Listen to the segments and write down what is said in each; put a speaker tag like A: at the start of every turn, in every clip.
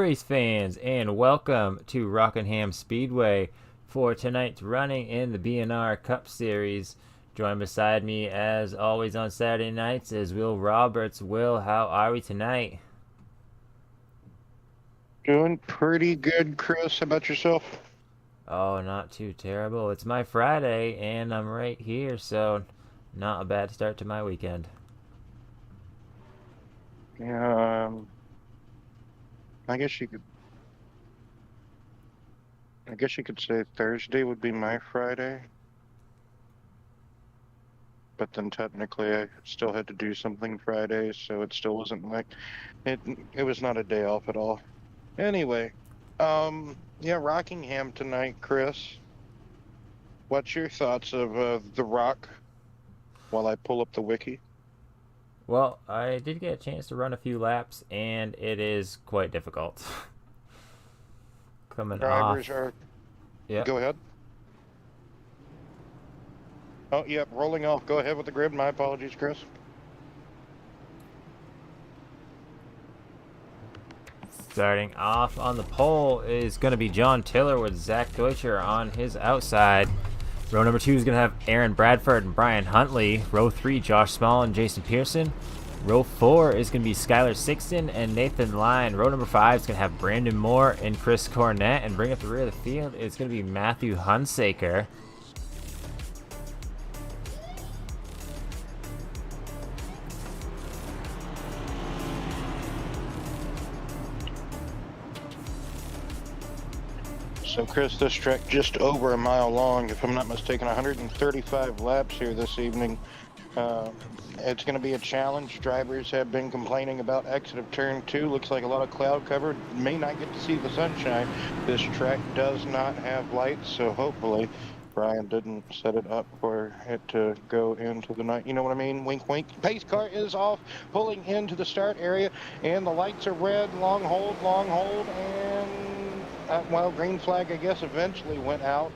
A: race fans, and welcome to Rockingham Speedway for tonight's running in the BNR Cup Series. Joined beside me, as always on Saturday nights, is Will Roberts. Will, how are we tonight?
B: Doing pretty good, Chris. How about yourself?
A: Oh, not too terrible. It's my Friday, and I'm right here, so not a bad start to my weekend.
B: Yeah, I guess you could say Thursday would be my Friday, but then technically I still had to do something Friday, so it still wasn't like it. It was not a day off at all. Anyway, yeah, Rockingham tonight, Chris. What's your thoughts of the Rock? While I pull up the wiki,
A: Well, I did get a chance to run a few laps, and it is quite difficult. Coming
B: drivers
A: off.
B: are.
A: Yep.
B: Go ahead. Oh, yep, rolling off. Go ahead with the grid. My apologies, Chris.
A: Starting off on the pole is going to be John Tiller with Zach Deutscher on his outside. Row number 2 is going to have Aaron Bradford and Brian Huntley. Row 3, Josh Small and Jason Pearson. Row 4 is going to be Skylar Sixton and Nathan Lyon. Row number 5 is going to have Brandon Moore and Chris Cornett. And bring up the rear of the field, it's going to be Matthew Hunsaker.
B: So, Chris, this track just over a mile long, if I'm not mistaken, 135 laps here this evening. It's going to be a challenge. Drivers have been complaining about exit of turn 2. Looks like a lot of cloud cover. May not get to see the sunshine. This track does not have lights, so hopefully Brian didn't set it up for it to go into the night. You know what I mean? Wink, wink. Pace car is off, pulling into the start area, and the lights are red. Long hold, and well, green flag, I guess, eventually went out.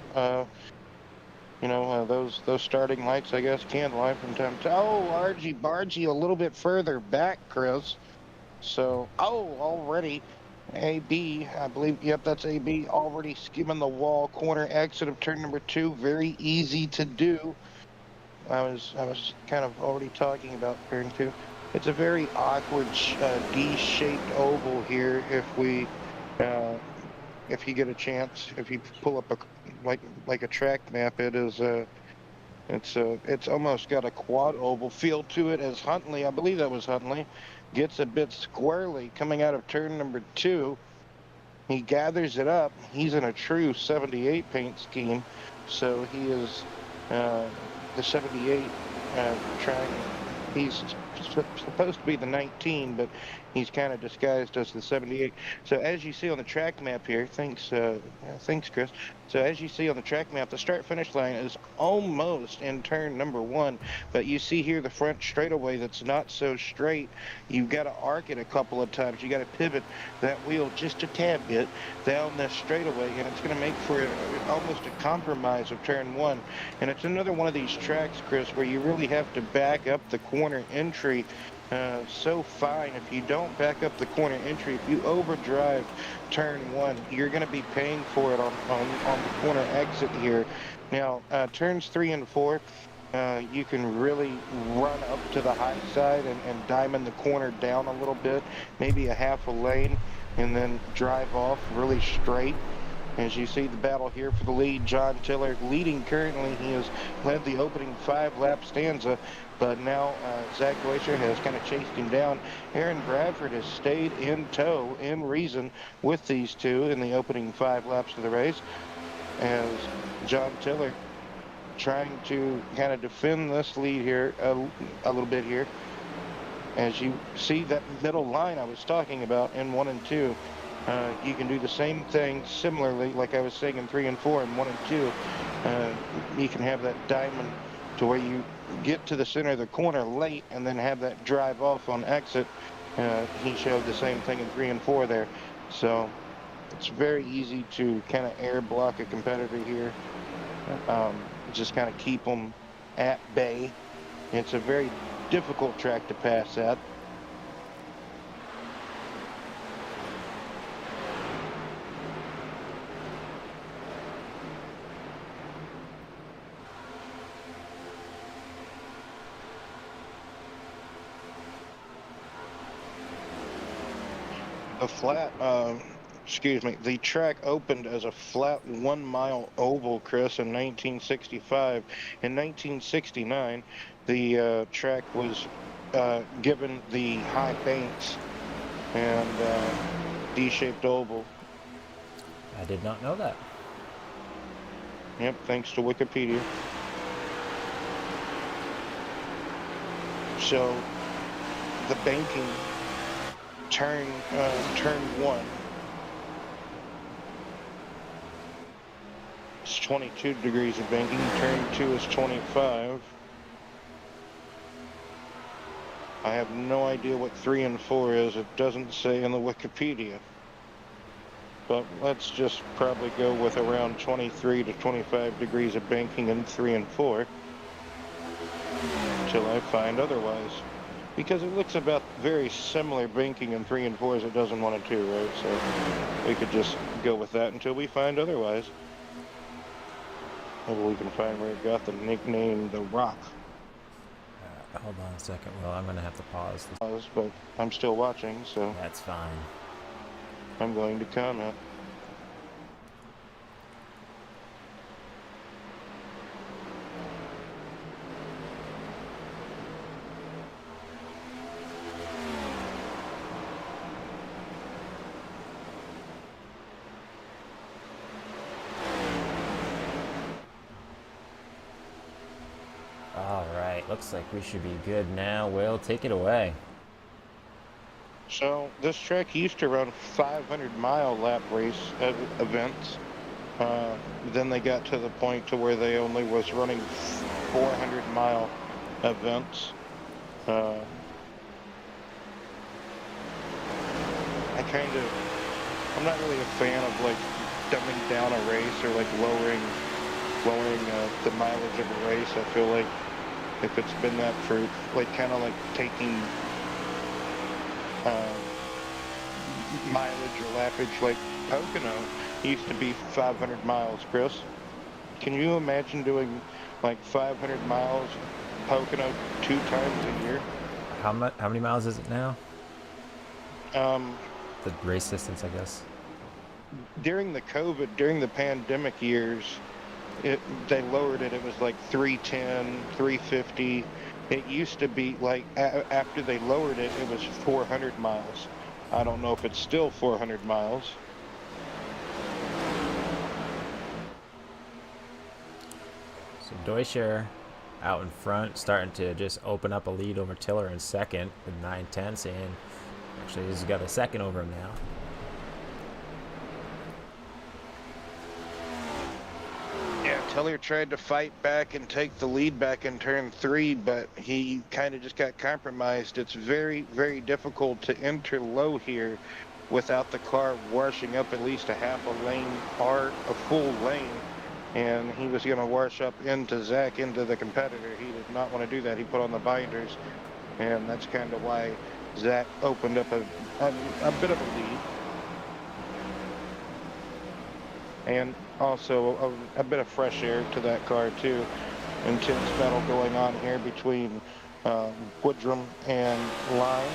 B: Those starting lights, I guess, can light from time to time. Oh, Argy Bargy a little bit further back, Chris. So, already AB, I believe, yep, that's AB, already skimming the wall, corner exit of turn number 2, very easy to do. I was kind of already talking about turn 2. It's a very awkward D-shaped oval here uh, if you get a chance, if you pull up like a track map, it's almost got a quad oval feel to it as Huntley, I believe that was Huntley, gets a bit squirrely coming out of turn number 2. He gathers it up. He's in a true 78 paint scheme, so he is the 78 trying. He's supposed to be the 19, but he's kind of disguised as the 78. So as you see on the track map here, thanks, Chris. So as you see on the track map, the start-finish line is almost in turn number 1, but you see here the front straightaway that's not so straight. You've got to arc it a couple of times. You got to pivot that wheel just a tad bit down this straightaway, and it's going to make for almost a compromise of turn 1. And it's another one of these tracks, Chris, where you really have to back up the corner entry so fine. If you don't back up the corner entry, if you overdrive turn 1, you're going to be paying for it on the corner exit here. Now, turns 3 and 4, you can really run up to the high side and diamond the corner down a little bit, maybe a half a lane, and then drive off really straight. As you see the battle here for the lead, John Tiller leading currently. He has led the opening 5-lap stanza, but now Zach Deutscher has kind of chased him down. Aaron Bradford has stayed in tow, in reason, with these two in the opening 5 laps of the race, as John Tiller trying to kind of defend this lead here a little bit here. As you see that middle line I was talking about in 1 and 2, you can do the same thing similarly, like I was saying in 3 and 4 and 1 and 2. You can have that diamond to where you get to the center of the corner late and then have that drive off on exit. He showed the same thing in 3 and 4 there. So it's very easy to kind of air block a competitor here. Just kind of keep them at bay. It's a very difficult track to pass at. The flat, excuse me, the track opened as a flat 1 mile oval, Chris, in 1965. In 1969, the track was given the high banks and D-shaped oval.
A: I did not know that.
B: Yep, thanks to Wikipedia. So the banking turn one is 22 degrees of banking. Turn two is 25. I have no idea what 3 and 4 is. It doesn't say in the Wikipedia. But let's just probably go with around 23 to 25 degrees of banking in 3 and 4 until I find otherwise. Because it looks about very similar banking in 3 and 4 as it does in 1 and 2, right? So we could just go with that until we find otherwise. Maybe we can find where it got the nickname The Rock.
A: Hold on a second. Well, I'm going to have to pause this.
B: But I'm still watching, so
A: That's fine.
B: I'm going to comment.
A: All right. Looks like we should be good now. Will, take it away.
B: So this track used to run 500-mile lap race events. Then they got to the point to where they only was running 400-mile events. I'm not really a fan of like dumbing down a race or like lowering the mileage of a race. I feel like if it's been that for like kind of like taking mileage or lappage, like Pocono used to be 500 miles, Chris. Can you imagine doing like 500 miles Pocono 2 times a year?
A: How many miles is it now?
B: Um,
A: The race distance, I guess.
B: during the pandemic years, they lowered it. It was like 310, 350. It used to be like after they lowered it, it was 400 miles. I don't know if it's still 400 miles.
A: So Deutscher out in front, starting to just open up a lead over Tiller in second with 9/10, and actually he's got a second over him now.
B: Yeah, Tiller tried to fight back and take the lead back in turn 3, but he kind of just got compromised. It's very, very difficult to enter low here without the car washing up at least a half a lane or a full lane. And he was going to wash up into Zach, into the competitor. He did not want to do that. He put on the binders, and that's kind of why Zach opened up a bit of a lead. And also a bit of fresh air to that car too. Intense battle going on here between Woodrum and Line.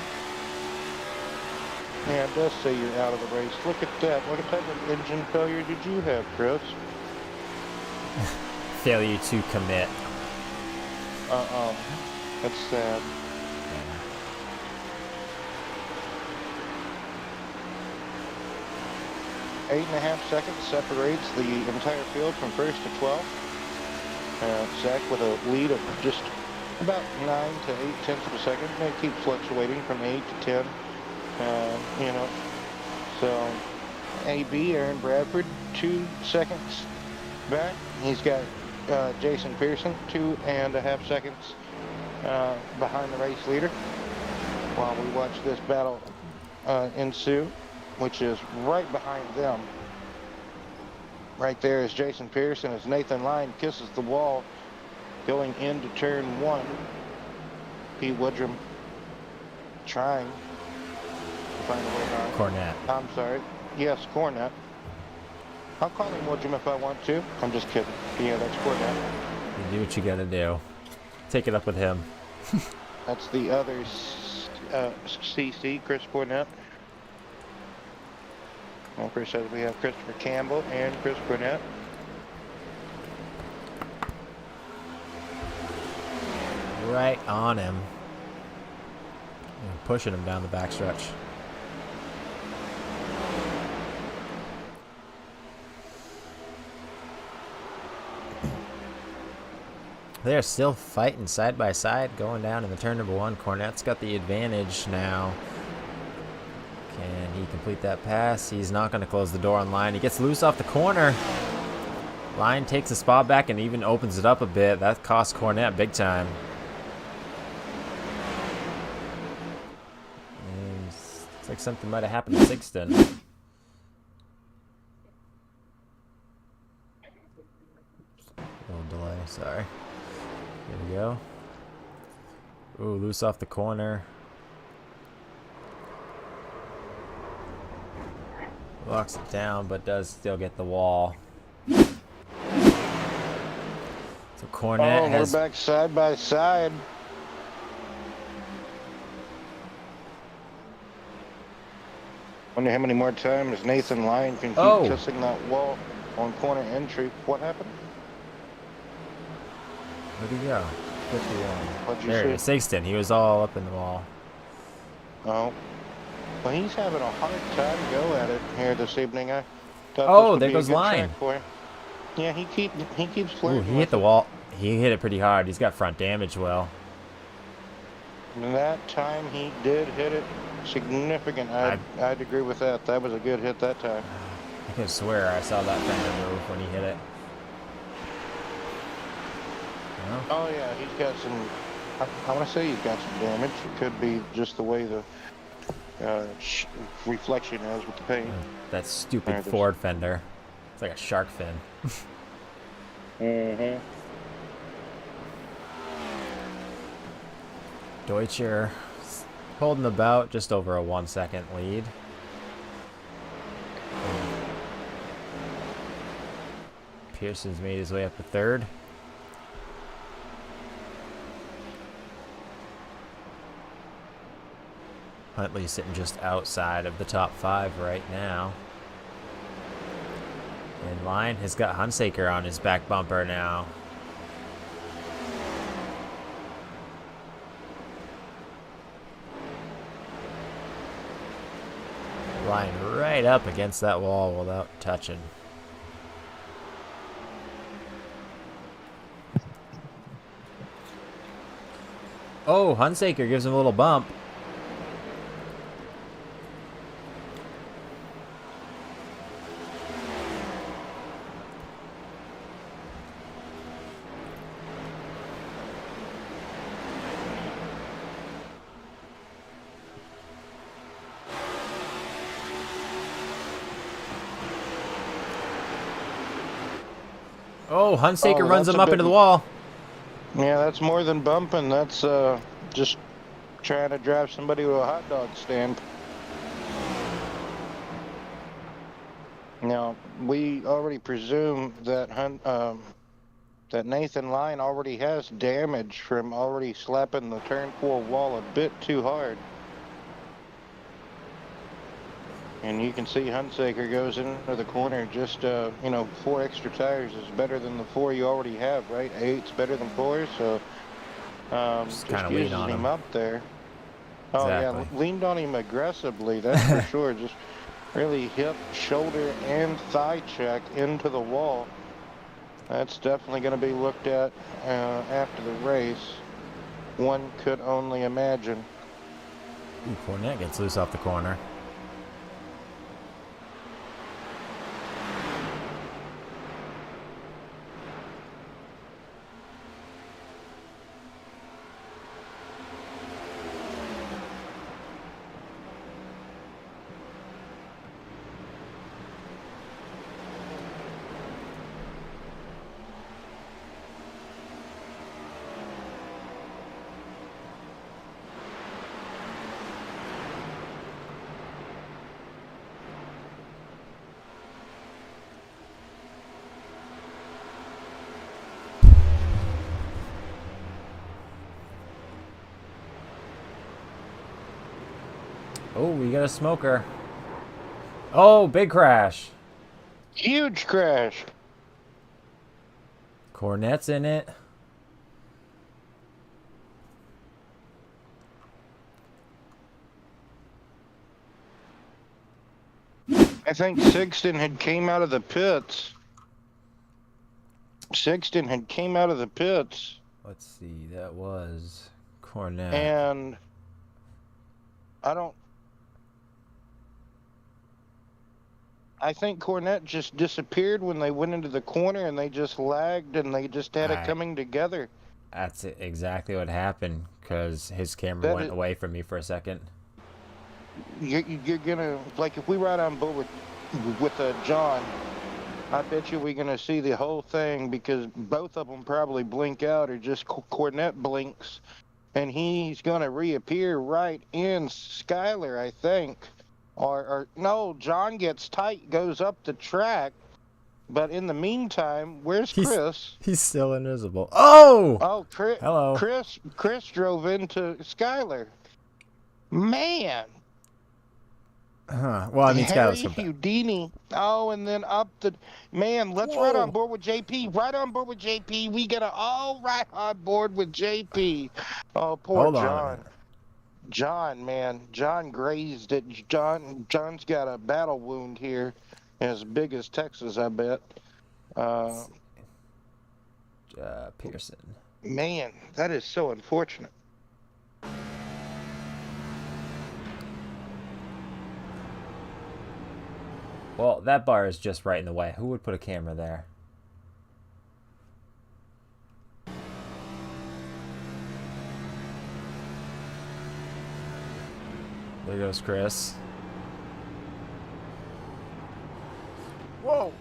B: Yeah, it does say you're out of the race. Look at that. What type of engine failure did you have, Chris?
A: Failure to commit.
B: That's sad. 8.5 seconds separates the entire field from first to 12. Zach with a lead of just about 9 to 8 tenths of a second. It keeps fluctuating from 8 to 10. So AB, Aaron Bradford, 2 seconds back. He's got Jason Pearson, 2.5 seconds behind the race leader while we watch this battle ensue, which is right behind them. Right there is Jason Pearson as Nathan Line kisses the wall going into turn 1. Pete Woodrum trying to find a way on.
A: Cornette.
B: I'm sorry. Yes, Cornette. I'll call him Woodrum if I want to. I'm just kidding. Yeah, that's Cornette.
A: You do what you gotta do. Take it up with him.
B: That's the other CC, Chris Cornette. And Chris says we have Christopher Campbell and Chris Burnett.
A: Right on him. And pushing him down the backstretch. They're still fighting side by side going down in the turn number 1. Cornette's got the advantage now. Can he complete that pass? He's not going to close the door on Line. He gets loose off the corner. Line takes the spot back and even opens it up a bit. That costs Cornette big time. And it's like something might have happened to Sixton. Little delay, sorry. Here we go. Ooh, loose off the corner. Locks it down, but does still get the wall. So Cornette has...
B: We're back side by side. Wonder how many more times Nathan Lyon can keep kissing that wall on corner entry. What happened?
A: Where'd he go? 51.
B: What'd you
A: There
B: see?
A: he is. Sixton. He was all up in the wall.
B: Oh. Well, he's having a hard time go at it here this evening. I thought
A: Oh,
B: this would
A: there
B: be a
A: goes
B: good
A: Line.
B: track for him. Yeah, he keeps
A: Ooh,
B: flirting.
A: he hit the wall. He hit it pretty hard. He's got front damage well.
B: And that time he did hit it significant. I'd agree with that. That was a good hit that time.
A: I can swear I saw that fender move when he hit it. No?
B: Oh yeah, he's got some. I want to say he's got some damage. It could be just the way the reflection is with the paint.
A: That stupid Ford fender. It's like a shark fin.
B: Mm-hmm.
A: Deutscher holding about just over a 1 second lead. Pearson's made his way up to third. Huntley's sitting just outside of the top 5 right now. And Line has got Hunsaker on his back bumper now. Line right up against that wall without touching. Oh, Hunsaker gives him a little bump. Oh, Hunsaker runs him up into the wall.
B: Yeah, that's more than bumping. That's just trying to drive somebody to a hot dog stand. Now, we already presume that that Nathan Lyon already has damage from already slapping the turn 4 wall a bit too hard. And you can see Hunsaker goes into the corner. Just, 4 extra tires is better than the 4 you already have, right? 8's better than 4, so just uses him up there. Oh,
A: Exactly.
B: yeah, leaned on him aggressively, that's for sure. Just really hip, shoulder, and thigh check into the wall. That's definitely going to be looked at after the race. One could only imagine.
A: Ooh, Cornette gets loose off the corner. Oh, we got a smoker. Oh, big crash.
B: Huge crash.
A: Cornette's in it.
B: I think Sixton had came out of the pits.
A: Let's see. That was Cornette.
B: And I think Cornette just disappeared when they went into the corner, and they just lagged, and they just had it coming together.
A: That's exactly what happened, because his camera went away from me for a second.
B: You're gonna, like, if we ride on board with John, I bet you we're gonna see the whole thing, because both of them probably blink out, or just Cornette blinks, and he's gonna reappear right in Skyler, I think. Or no, John gets tight, goes up the track, but in the meantime, where's Chris?
A: He's still invisible. Oh!
B: Oh, Chris,
A: hello.
B: Chris drove into Skyler. Man.
A: Huh. Well, I mean,
B: Harry
A: Skyler's
B: Houdini. Oh, and then up the... Man, let's ride on board with JP. Right on board with JP. We gotta all ride on board with JP. Oh, poor John. John, man. John grazed it. John's got a battle wound here. As big as Texas, I bet.
A: Pearson.
B: Man, that is so unfortunate.
A: Well, that bar is just right in the way. Who would put a camera there? There goes Chris. Whoa!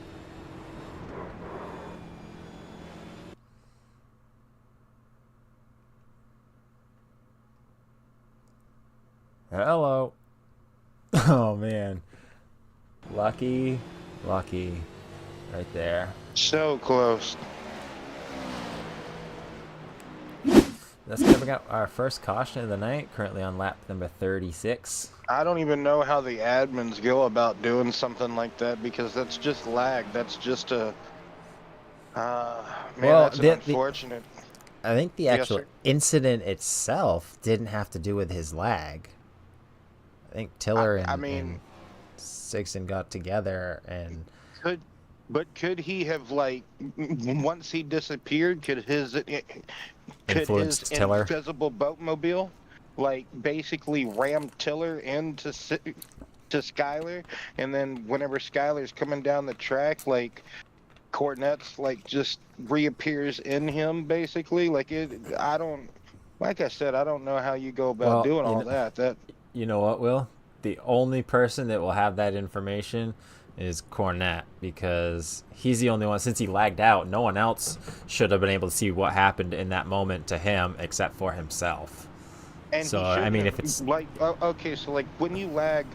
A: Hello. Oh, man. Lucky. Right there.
B: So close.
A: That's coming up our first caution of the night, currently on lap number 36.
B: I don't even know how the admins go about doing something like that, because that's just lag. That's just a... man, well, that's unfortunate.
A: I think the actual incident itself didn't have to do with his lag. I think Tiller and Sixton got together and...
B: Could he have, like, once he disappeared, could his invisible boatmobile, like, basically ram Tiller into Skyler, and then whenever Skyler's coming down the track, like, Cornette's, like, just reappears in him, basically? Like, like I said, I don't know how you go about doing all that.
A: You know what, Will? The only person that will have that information is Cornette, because he's the only one, since he lagged out, no one else should have been able to see what happened in that moment to him except for himself.
B: And
A: so I mean, if it's
B: like, okay, so like when you lag,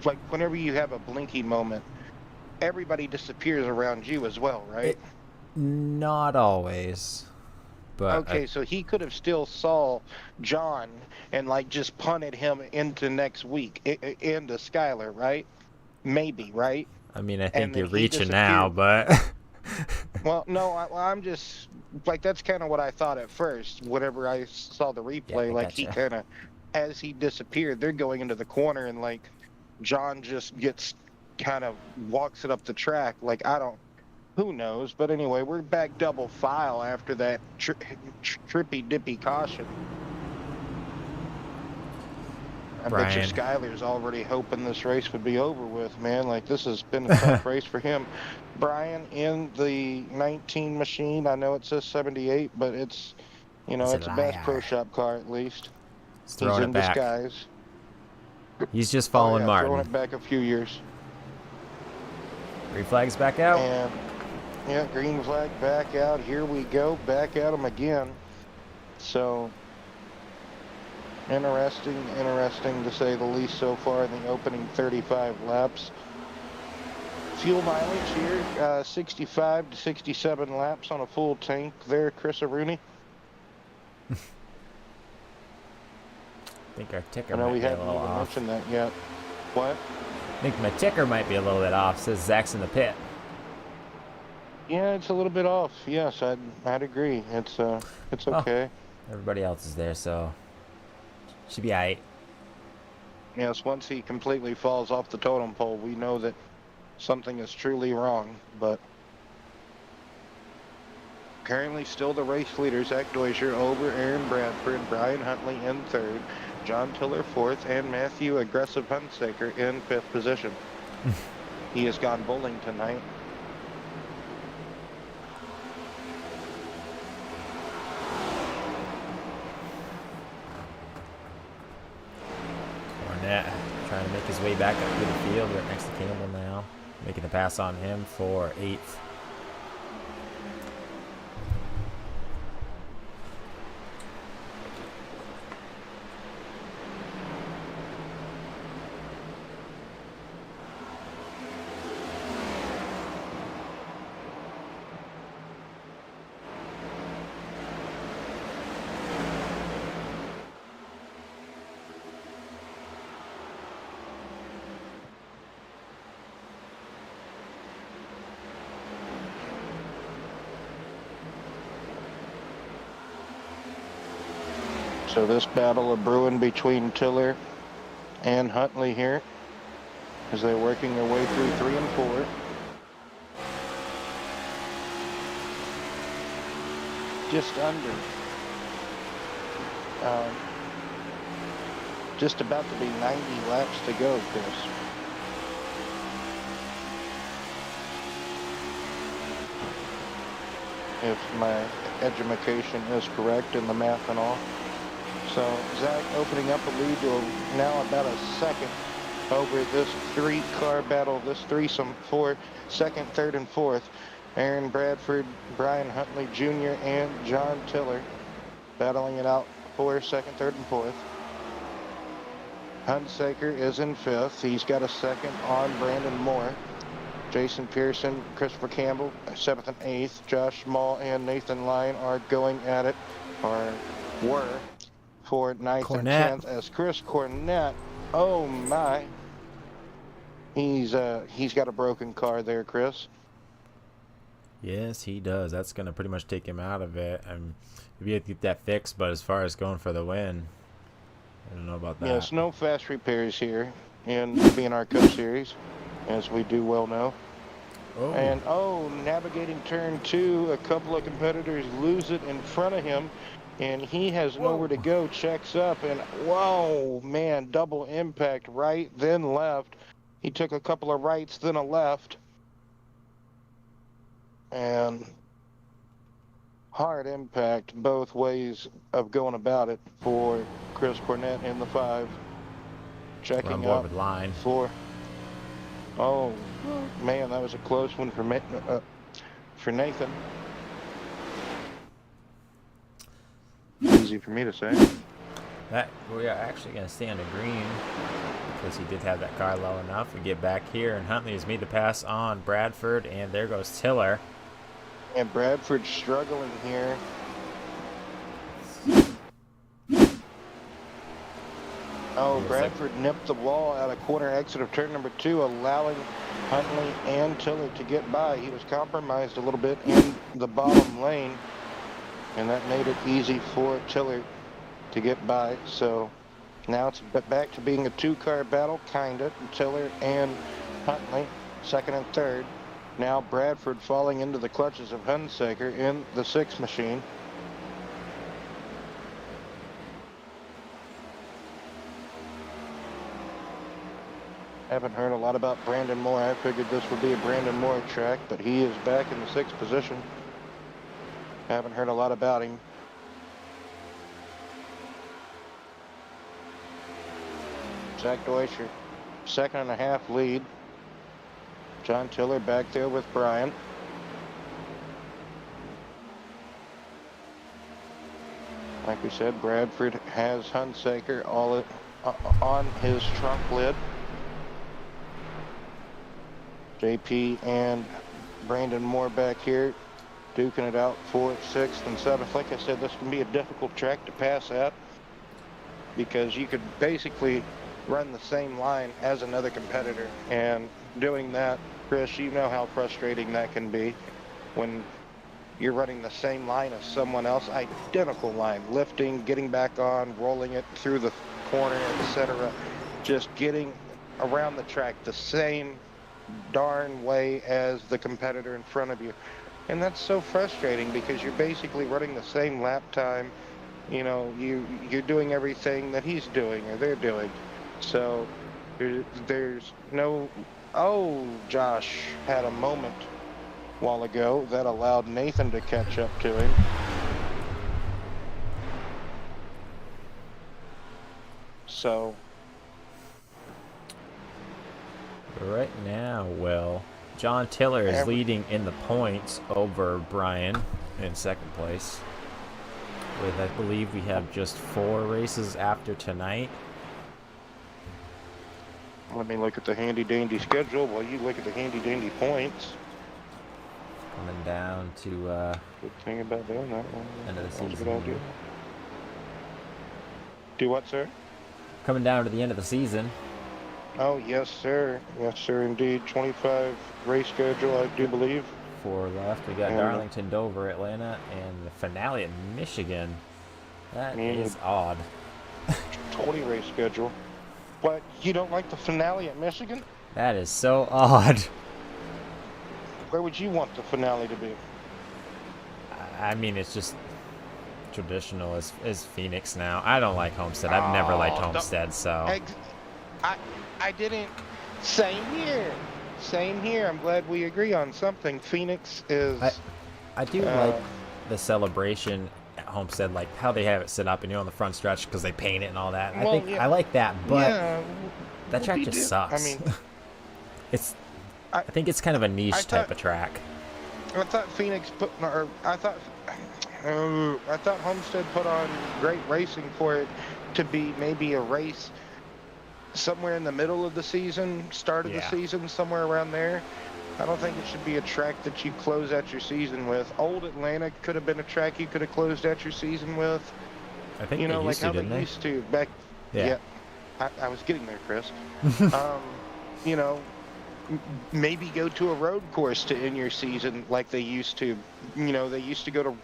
B: like whenever you have a blinky moment, everybody disappears around you as well, right?
A: Not always. But
B: okay, so he could have still saw John and like just punted him into next week, into Skyler, right? Maybe, right?
A: I mean, I think you're reaching now, but...
B: Well, no, I'm just... Like, that's kind of what I thought at first, whenever I saw the replay. Like, he kind of... As he disappeared, they're going into the corner, and, like, John just gets... kind of walks it up the track. Like, I don't... Who knows? But anyway, we're back double file after that trippy-dippy caution. I bet you Skyler's already hoping this race would be over with, man. Like, this has been a tough race for him. Brian in the 19 machine. I know it says 78, but it's, you know, it's a Bass Pro Shop car at least.
A: He's
B: in disguise.
A: He's just following Martin.
B: Throwing it back a few years.
A: Green flag's back out.
B: And, yeah, green flag back out. Here we go. Back at him again. So... Interesting to say the least so far in the opening 35 laps. Fuel mileage here, 65 to 67 laps on a full tank there, Chris Rooney.
A: I think our ticker
B: I know
A: might
B: we
A: be a
B: haven't
A: little
B: even
A: off.
B: mentioned that yet. What?
A: I think my ticker might be a little bit off. It says Zach's in the pit.
B: Yeah, it's a little bit off. Yes, I'd agree. It's
A: Oh,
B: okay.
A: everybody else is there, so should be alright.
B: Yes, once he completely falls off the totem pole, we know that something is truly wrong. But currently still the race leader, Zach Deutscher, over Aaron Bradford, Brian Huntley in third, John Tiller fourth, and Matthew Aggressive Hunsaker in fifth position. He has gone bowling tonight.
A: Cornette trying to make his way back up to the field right next to Campbell now. Making the pass on him for 8th.
B: So this battle of brewing between Tiller and Huntley here as they're working their way through 3 and 4. Just under. Just about to be 90 laps to go, Chris. If my education is correct in the math and all. So Zach opening up a lead to now about a second over this 3-car battle, this threesome for second, third, and fourth. Aaron Bradford, Brian Huntley Jr., and John Tiller battling it out for second, third, and fourth. Hunsaker is in fifth. He's got a second on Brandon Moore. Jason Pearson, Christopher Campbell, 7th and 8th. Josh Small and Nathan Lyon are going at it, or were, for 9th and 10th. As Chris Cornette, oh my, he's got a broken car there, Chris.
A: Yes, he does. That's going to pretty much take him out of it. Maybe have to get that fixed, but as far as going for the win, I don't know about that.
B: Yes, no fast repairs here in the BNR Cup Series, as we do well know.
A: Oh.
B: And, navigating turn 2, a couple of competitors lose it in front of him, and he has nowhere to go, checks up, and whoa, man, double impact, right, then left. He took a couple of rights, then a left. And hard impact both ways of going about it for Chris Cornette in the 5. Checking up
A: with line.
B: For, oh man, that was a close one for Nathan. Easy for me to say.
A: That we are actually going to stay on the green because he did have that car low enough. We get back here, and Huntley has made the pass on Bradford, and there goes Tiller.
B: And Bradford struggling here. Oh, Bradford nipped the wall out of corner exit of turn number 2, allowing Huntley and Tiller to get by. He was compromised a little bit in the bottom lane, and that made it easy for Tiller to get by. So now it's back to being a 2-car battle, kinda. Tiller and Huntley, second and third. Now Bradford falling into the clutches of Hunsaker in the 6 machine. Haven't heard a lot about Brandon Moore. I figured this would be a Brandon Moore track, but he is back in the 6th position. Haven't heard a lot about him. Zach Deutscher, 2.5 lead. John Tiller back there with Brian. Like we said, Bradford has Hunsaker all on his trunk lid. JP and Brandon Moore back here duking it out for 6th and 7th. Like I said, this can be a difficult track to pass at because you could basically run the same line as another competitor. And doing that, Chris, you know how frustrating that can be when you're running the same line as someone else, identical line, lifting, getting back on, rolling it through the corner, etc. Just getting around the track the same darn way as the competitor in front of you. And that's so frustrating because you're basically running the same lap time. You know, you're doing everything that he's doing or they're doing. So there's no. Oh, Josh had a moment while ago that allowed Nathan to catch up to him. So
A: Right now, well, John Tiller is leading in the points over Brian in second place. With, I believe, we have just 4 races after tonight.
B: let me look at the handy dandy schedule while you look at the handy dandy points.
A: Coming down to
B: Good thing about doing that one.
A: end of the
B: That was a
A: season.
B: good idea. Do what, sir?
A: Coming down to the end of the season.
B: Oh, yes, sir. Yes, sir, indeed. 25 race schedule, I do believe.
A: 4 left. We got
B: And,
A: Darlington, Dover, Atlanta, and the finale at Michigan. That is odd.
B: 20 race schedule. But you don't like the finale at Michigan?
A: That is so odd.
B: Where would you want the finale to be?
A: I mean, it's just traditional as Phoenix now. I don't like Homestead. I've never liked Homestead, so.
B: I didn't. Same here. Same here. I'm glad we agree on something. Phoenix is.
A: I do like the celebration at Homestead, like how they have it set up, and on the front stretch because they paint it and all that.
B: Well,
A: I like that, but that track
B: we
A: just
B: do.
A: sucks.
B: I mean,
A: I think it's kind of a niche type of track.
B: I thought Phoenix put, or I thought Homestead put on great racing for it to be maybe a race somewhere in the middle of the season, start of the season, somewhere around there. I don't think it should be a track that you close out your season with. Old Atlanta could have been a track you could have closed out your season with.
A: I think
B: you know,
A: they used
B: like
A: to,
B: how they used to back. Yeah, I was getting there, Chris. You know, maybe go to a road course to end your season like they used to. You know, they used to go to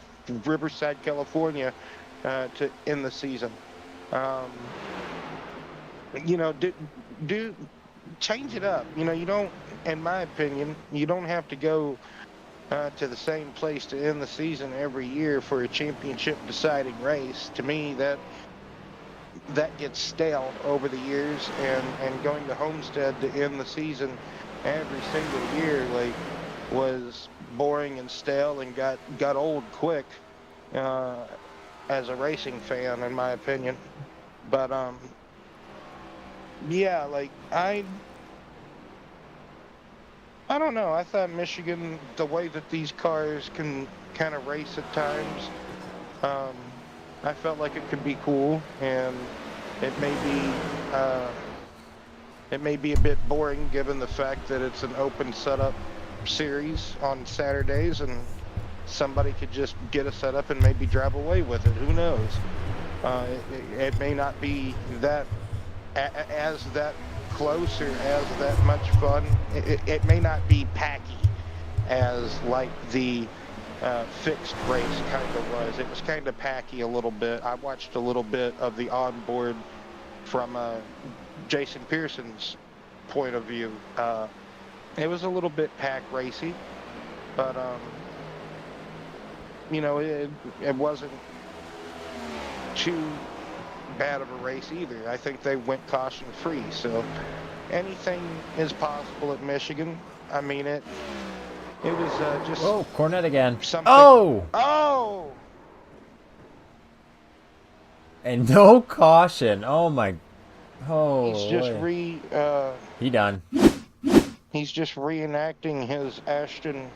B: Riverside, California, to end the season. You know, do change it up. You know, you don't, in my opinion, you don't have to go to the same place to end the season every year for a championship deciding race. To me, that gets stale over the years, and going to Homestead to end the season every single year was boring and stale and got old quick as a racing fan, in my opinion. But yeah, I don't know. I thought Michigan, the way that these cars can kind of race at times, I felt like it could be cool, and it may be a bit boring given the fact that it's an open setup series on Saturdays, and somebody could just get a setup and maybe drive away with it. Who knows? It may not be that as that close or as that much fun. It may not be packy as like the fixed race kind of was. It was kind of packy a little bit. I watched a little bit of the onboard from Jason Pearson's point of view. It was a little bit pack racy, but you know, it wasn't too bad of a race either. I think they went caution free, so anything is possible at Michigan. I mean, it was just
A: Cornette again.
B: Something. Oh,
A: and no caution. Oh my.
B: He's just
A: he done.
B: He's just reenacting his Ashton,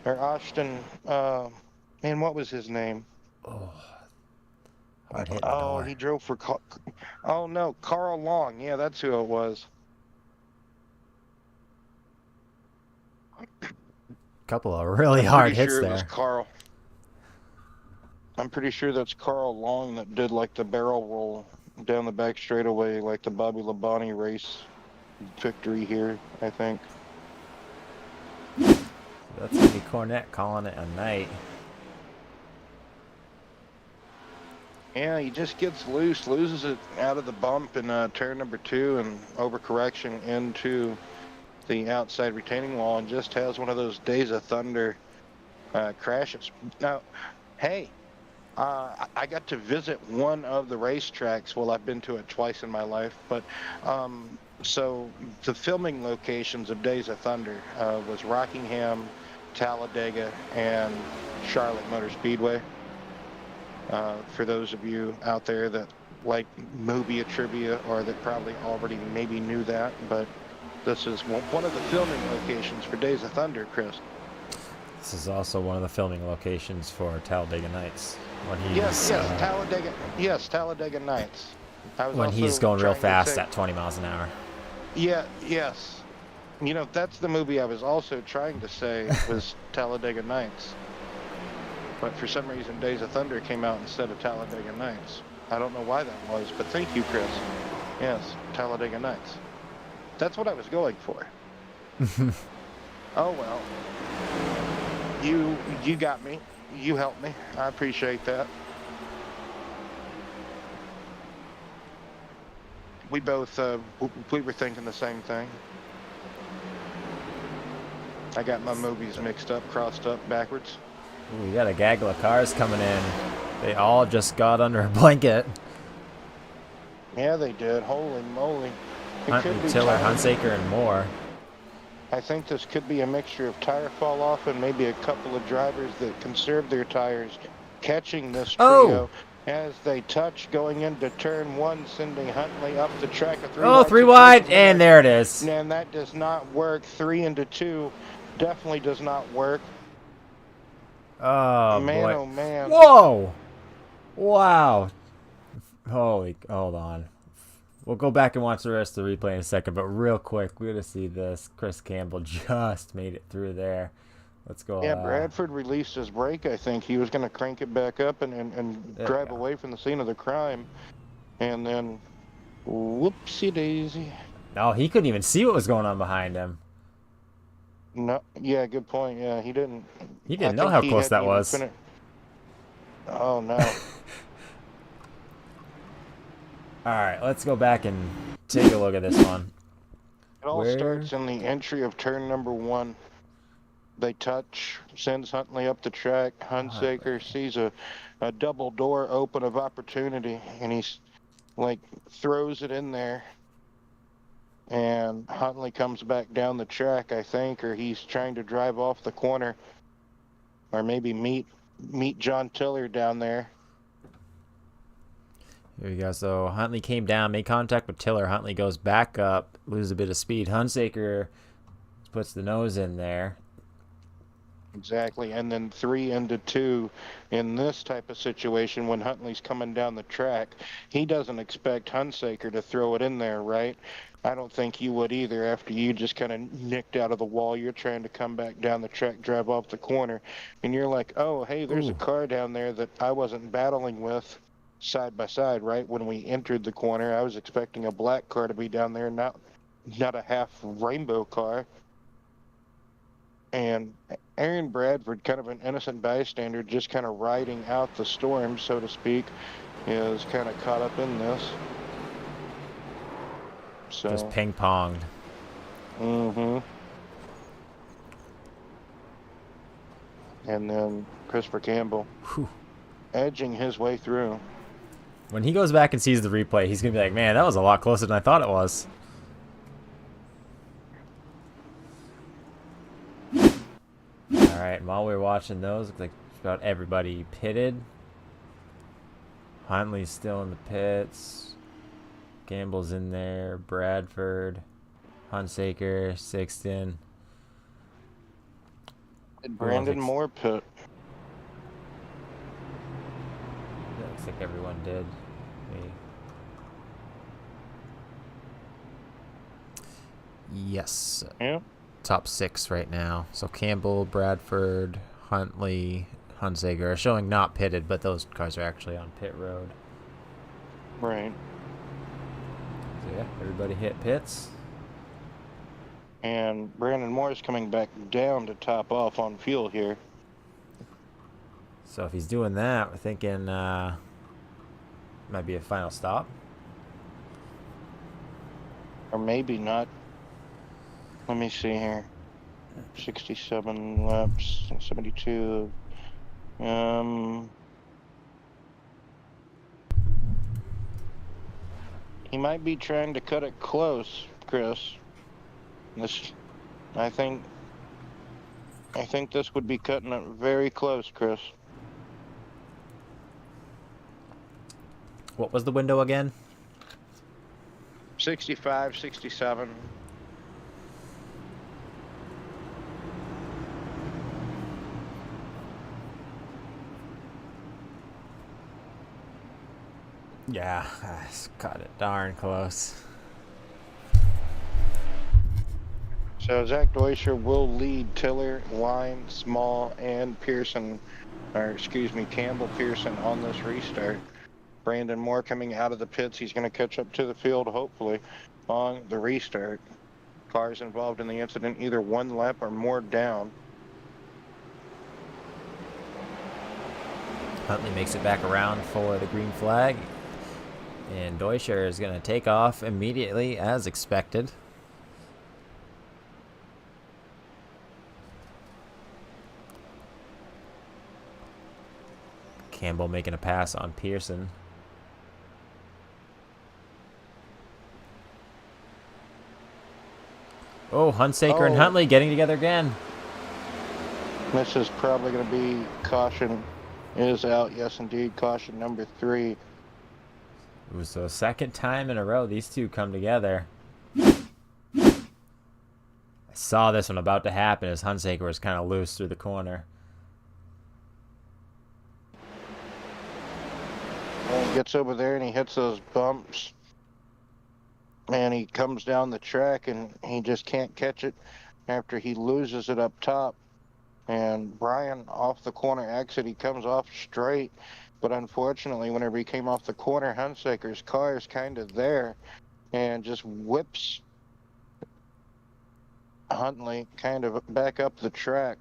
B: and what was his name?
A: Hard hit the door.
B: He drove for. Oh no, Carl Long. Yeah, that's who it was.
A: Couple of really hard hits
B: sure
A: there.
B: It was Carl. I'm pretty sure that's Carl Long that did like the barrel roll down the back straightaway, like the Bobby Labonte race victory here, I think.
A: That's going to be Cornette calling it a night.
B: Yeah, he just gets loose, loses it out of the bump in turn number 2 and overcorrection into the outside retaining wall, and just has one of those Days of Thunder crashes. Now, hey, I got to visit one of the racetracks. Well, I've been to it twice in my life, but so the filming locations of Days of Thunder was Rockingham, Talladega, and Charlotte Motor Speedway. For those of you out there that like movie trivia or that probably already maybe knew that, but this is one of the filming locations for Days of Thunder, Chris.
A: This is also one of the filming locations for Talladega Nights. When he's,
B: Talladega Nights.
A: When he's going real fast at 20 miles an hour.
B: Yeah, yes. You know, that's the movie I was also trying to say was Talladega Nights. But for some reason, Days of Thunder came out instead of Talladega Nights. I don't know why that was, but thank you, Chris. Yes, Talladega Nights. That's what I was going for. Oh, well. You got me. You helped me. I appreciate that. We both, we were thinking the same thing. I got my movies mixed up, crossed up, backwards.
A: Ooh, we got a gaggle of cars coming in. They all just got under a blanket.
B: Yeah, they did. Holy moly.
A: Huntley, Tiller, Hunsaker, and more.
B: I think this could be a mixture of tire fall off and maybe a couple of drivers that conserved their tires catching this trio as they touch going into turn 1, sending Huntley up the track.
A: Three wide, and there it is.
B: And that does not work. 3 into 2 definitely does not work.
A: Oh,
B: man,
A: boy.
B: Oh, man.
A: Whoa! Wow. Holy, hold on. We'll go back and watch the rest of the replay in a second, but real quick, we're going to see this. Chris Campbell just made it through there. Let's go.
B: Yeah, Bradford released his brake, I think. He was going to crank it back up and drive away from the scene of the crime. And then, whoopsie daisy.
A: No, he couldn't even see what was going on behind him.
B: No, yeah, good point. Yeah, he didn't.
A: He didn't know how close that was.
B: Oh, no.
A: All right, let's go back and take a look at this one.
B: It all starts in the entry of turn number 1. They touch, sends Huntley up the track. Hunsaker sees a double door open of opportunity, and he's like throws it in there. And Huntley comes back down the track, I think, or he's trying to drive off the corner, or maybe meet John Tiller down there.
A: Here we go. So Huntley came down, made contact with Tiller. Huntley goes back up, loses a bit of speed. Hunsaker puts the nose in there.
B: Exactly. And then 3 into 2 in this type of situation when Huntley's coming down the track. He doesn't expect Hunsaker to throw it in there, right? I don't think you would either after you just kind of nicked out of the wall. You're trying to come back down the track, drive off the corner. And you're like, oh, hey, there's a car down there that I wasn't battling with. Side by side, right? When we entered the corner, I was expecting a black car to be down there, not a half rainbow car. And Aaron Bradford, kind of an innocent bystander, just kind of riding out the storm, so to speak, is kind of caught up in this. So
A: just ping-ponged.
B: Mm-hmm. And then Christopher Campbell edging his way through.
A: When he goes back and sees the replay, he's going to be like, man, that was a lot closer than I thought it was. All right, and while we were watching those, looks like about everybody pitted. Huntley's still in the pits. Gamble's in there. Bradford, Hunsaker, Sixton.
B: Brandon Moore pit.
A: Looks like everyone did. Yes.
B: Yeah.
A: Top 6 right now. So Campbell, Bradford, Huntley, Hunsaker are showing not pitted, but those cars are actually on pit road.
B: Right.
A: Yeah, everybody hit pits.
B: And Brandon Moore's coming back down to top off on fuel here.
A: So if he's doing that, we're thinking might be a final stop.
B: Or maybe not. Let me see here. 67 laps, 72. He might be trying to cut it close, Chris. I think this would be cutting it very close, Chris.
A: What was the window again?
B: 65, 67.
A: Yeah, I got it darn close.
B: So Zach Deutscher will lead Tiller, Line, Small, and Pearson, or excuse me, Campbell Pearson on this restart. Brandon Moore coming out of the pits. He's going to catch up to the field, hopefully, on the restart. Cars involved in the incident either one lap or more down.
A: Huntley makes it back around for the green flag. And Deutscher is going to take off immediately as expected. Campbell making a pass on Pearson. Oh, Hunsaker and Huntley getting together again.
B: This is probably going to be caution is out. Yes, indeed. Caution number 3.
A: It was the second time in a row these two come together. I saw this one about to happen as Hunsaker was kind of loose through the corner.
B: And he gets over there and he hits those bumps. And he comes down the track and he just can't catch it after he loses it up top. And Brian off the corner exit, he comes off straight. But unfortunately, whenever he came off the corner, Hunsaker's car is kind of there and just whips Huntley kind of back up the track.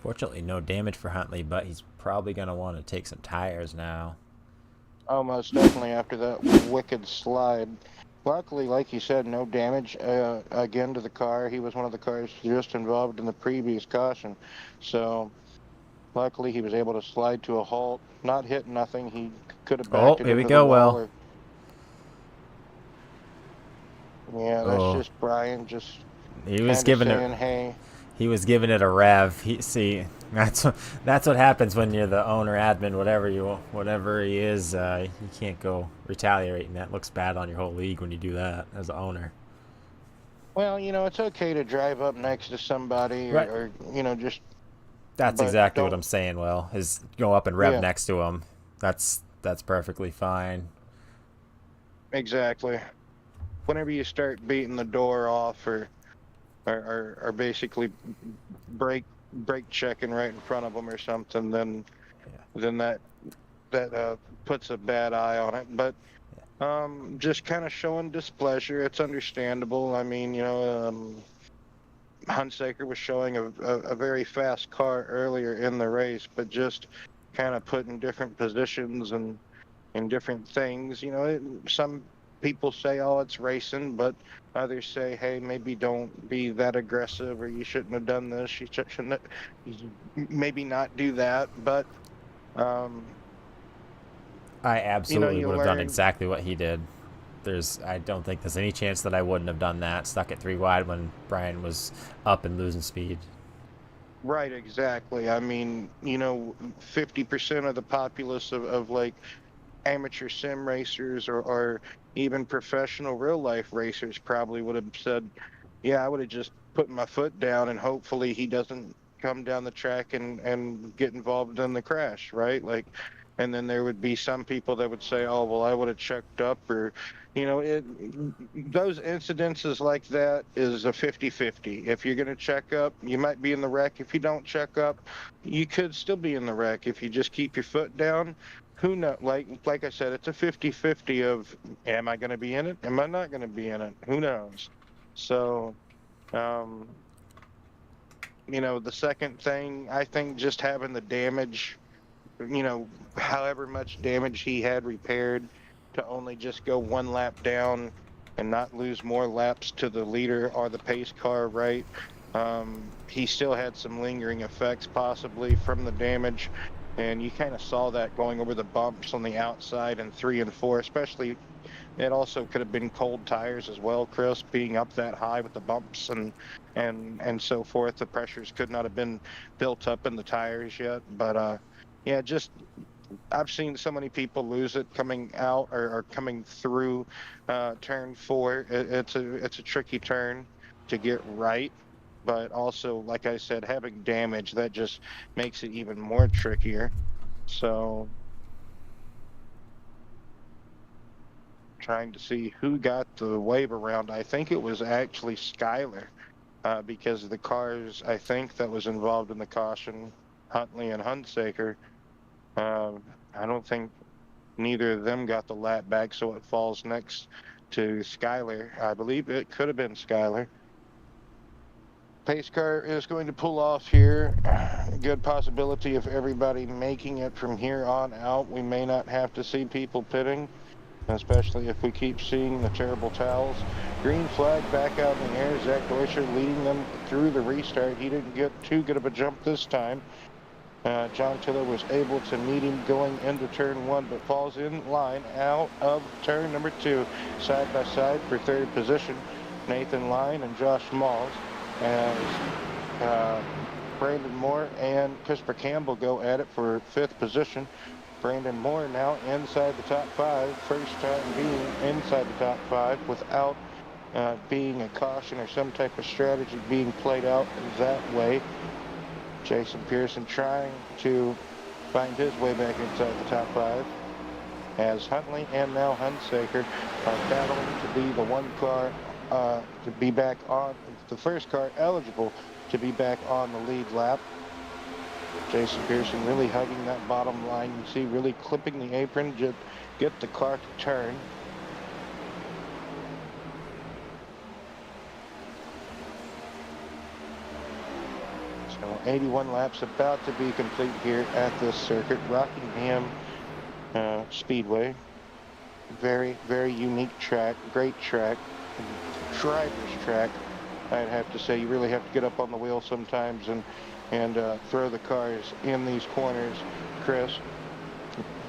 A: Fortunately, no damage for Huntley, but he's probably going to want to take some tires now.
B: Almost definitely after that wicked slide. Luckily, like you said, no damage again to the car. He was one of the cars just involved in the previous caution. So luckily he was able to slide to a halt, not hit nothing. He could have backed it
A: here we
B: into
A: go,
B: the wall.
A: Will.
B: Yeah, that's just Brian just
A: he was giving
B: saying,
A: it,
B: hey.
A: He was giving it a rev. That's what happens when you're the owner, admin, whatever he is. You can't go retaliating. That looks bad on your whole league when you do that as an owner.
B: Well, it's okay to drive up next to somebody
A: right.
B: or just.
A: That's exactly what I'm saying, Will, is go up and rev next to him. That's perfectly fine.
B: Exactly. Whenever you start beating the door off or basically brake checking right in front of them or something, then that puts a bad eye on it. But just kind of showing displeasure. It's understandable. I mean, Hunsaker was showing a very fast car earlier in the race, but just kind of put in different positions and different things. Some people say, oh, it's racing, but others say, hey, maybe don't be that aggressive, or you shouldn't have done this. You shouldn't maybe not do that. But
A: I absolutely would have done exactly what he did. I don't think there's any chance that I wouldn't have done that. Stuck it 3 wide when Brian was up and losing speed.
B: Right, exactly. I mean, 50% of the populace of like amateur sim racers or even professional real life racers probably would have said, yeah, I would have just put my foot down and hopefully he doesn't come down the track and get involved in the crash, right? Like, and then there would be some people that would say, oh, well, I would have checked up, or those incidences like that is a 50-50. If you're going to check up, you might be in the wreck. If you don't check up, you could still be in the wreck. If you just keep your foot down, who know? Like I said, it's a 50-50 of am I going to be in it? Am I not going to be in it? Who knows? So, um, the second thing, I think just having the damage, however much damage he had repaired, to only just go one lap down and not lose more laps to the leader or the pace car, right? He still had some lingering effects possibly from the damage. And you kind of saw that going over the bumps on the outside in 3 and 4, especially. It also could have been cold tires as well, Chris, being up that high with the bumps and so forth. The pressures could not have been built up in the tires yet. But yeah, just I've seen so many people lose it coming out or coming through turn 4. It's a tricky turn to get right. But also, like I said, having damage that just makes it even more trickier. So trying to see who got the wave around. I think it was actually Skyler, because the cars, I think, that was involved in the caution, Huntley and Hunsaker. I don't think neither of them got the lap back, so it falls next to Skyler. I believe it could have been Skyler. Pace car is going to pull off here. Good possibility of everybody making it from here on out. We may not have to see people pitting, especially if we keep seeing the terrible towels. Green flag back out in the air. Zach Deutscher leading them through the restart. He didn't get too good of a jump this time. John Tiller was able to meet him going into turn 1, but falls in line out of turn number 2, side by side for 3rd position. Nathan Lyon and Josh Smalls, as Brandon Moore and Christopher Campbell go at it for 5th position. Brandon Moore now inside the top 5, first time being inside the top 5 without being a caution or some type of strategy being played out that way. Jason Pearson trying to find his way back inside the top 5, as Huntley and now Hunsaker are battling to be the one car to be back on, the first car eligible to be back on the lead lap. Jason Pearson really hugging that bottom line. You see, really clipping the apron to get the car to turn. So 81 laps about to be complete here at this circuit, Rockingham Speedway. Very, very unique track, great track, driver's track. I'd have to say, you really have to get up on the wheel sometimes and throw the cars in these corners. Chris,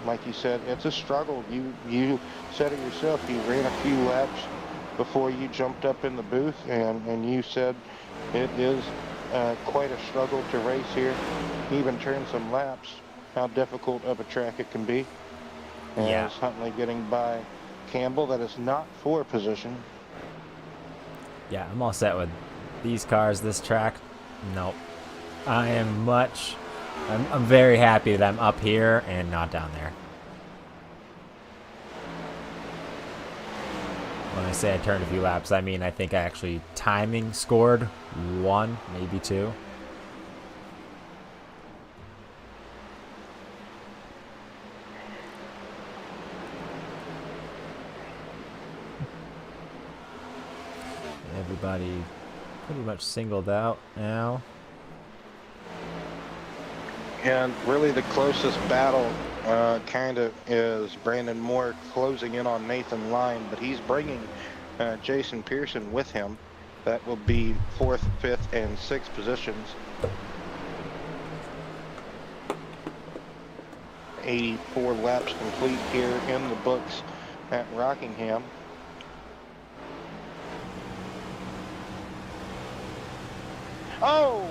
B: like you said, it's a struggle. You said it yourself. You ran a few laps before you jumped up in the booth, and you said it is quite a struggle to race here, even turn some laps, how difficult of a track it can be.
A: Yeah.
B: As Huntley getting by Campbell, that is not for position.
A: Yeah, I'm all set with these cars, this track. Nope. I'm very happy that I'm up here and not down there. When I say I turned a few laps, I mean I think I actually timing scored 1, maybe 2. Everybody pretty much singled out now.
B: And really the closest battle kind of is Brandon Moore closing in on Nathan Lyon, but he's bringing Jason Pearson with him. That will be 4th, 5th, and 6th positions. 84 laps complete here in the books at Rockingham. Oh!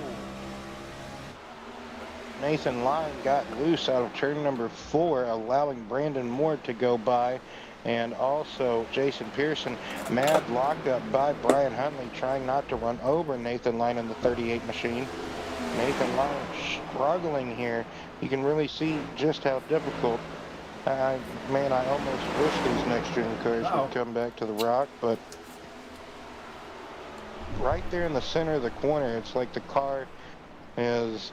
B: Nathan Lyon got loose out of turn number 4, allowing Brandon Moore to go by, and also Jason Pearson. Mad lockup by Brian Huntley, trying not to run over Nathan Lyon in the 38 machine. Nathan Lyon struggling here. You can really see just how difficult. Man, I almost wish these next-gen cars would come back to the rock, but right there in the center of the corner, it's like the car is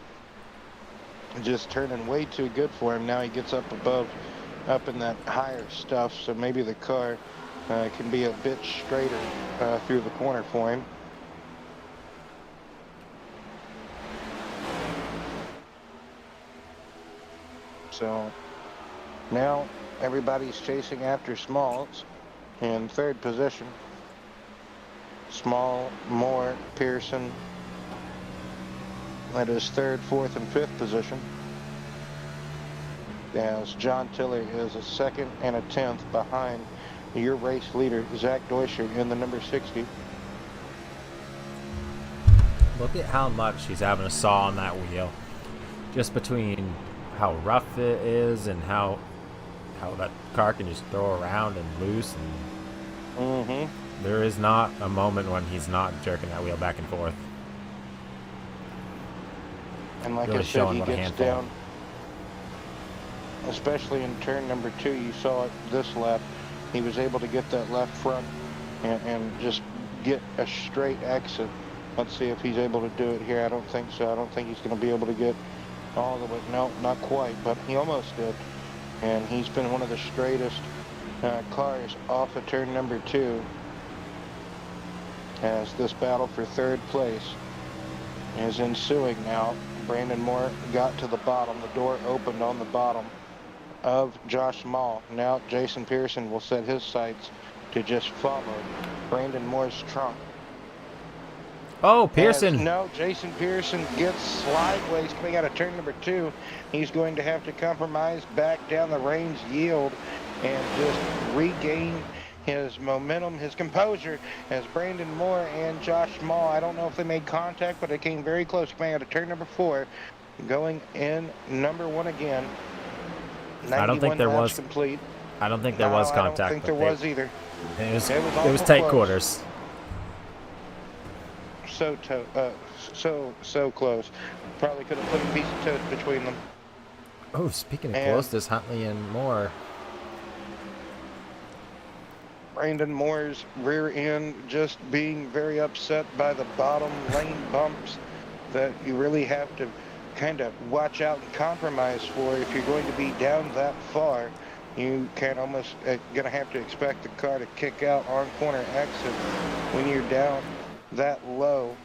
B: just turning way too good for him. Now he gets up in that higher stuff, so maybe the car can be a bit straighter through the corner for him. So now everybody's chasing after Smalls in third position. Small, Moore, Pearson. That is third, fourth, and fifth position. As John Tiller is a second and a 10th behind your race leader, Zach Deutscher, in the number 60.
A: Look at how much he's having to saw on that wheel. Just between how rough it is and how that car can just throw around and loose. And there is not a moment when he's not jerking that wheel back and forth.
B: And like
A: Really
B: I said, he gets down, especially in turn number 2. You saw it this lap. He was able to get that left front and just get a straight exit. Let's see if he's able to do it here. I don't think so. I don't think he's going to be able to get all the way. No, not quite, but he almost did. And he's been one of the straightest cars off of turn number 2 as this battle for third place is ensuing now. Brandon Moore got to the bottom. The door opened on the bottom of Josh Small. Now Jason Pearson will set his sights to just follow Brandon Moore's trunk.
A: Oh, Pearson.
B: No, Jason Pearson gets sideways coming out of turn number 2. He's going to have to compromise, back down the range, yield, and just regain his momentum, his composure, as Brandon Moore and Josh Small, I don't know if they made contact, but it came very close coming out of turn number 4, going in number 1 again.
A: I don't think there was
B: complete.
A: I don't think there was contact.
B: I don't think there was either.
A: It was tight quarters.
B: So close. Probably could have put a piece of toast between them.
A: Oh, speaking of close, there's Huntley and Moore.
B: Brandon Moore's rear end just being very upset by the bottom lane bumps that you really have to kind of watch out and compromise for. If you're going to be down that far, you can almost going to have to expect the car to kick out on corner exit when you're down that low.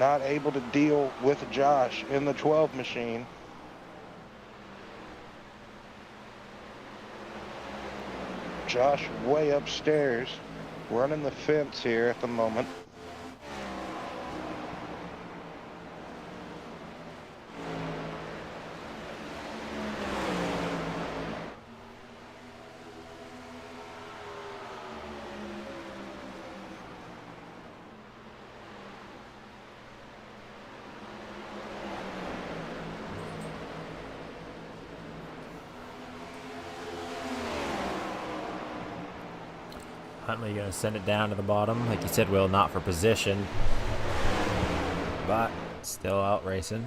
B: Not able to deal with Josh in the 12 machine. Josh way upstairs, running the fence here at the moment.
A: Huntley going to send it down to the bottom. Like you said, Will, not for position, but still out racing.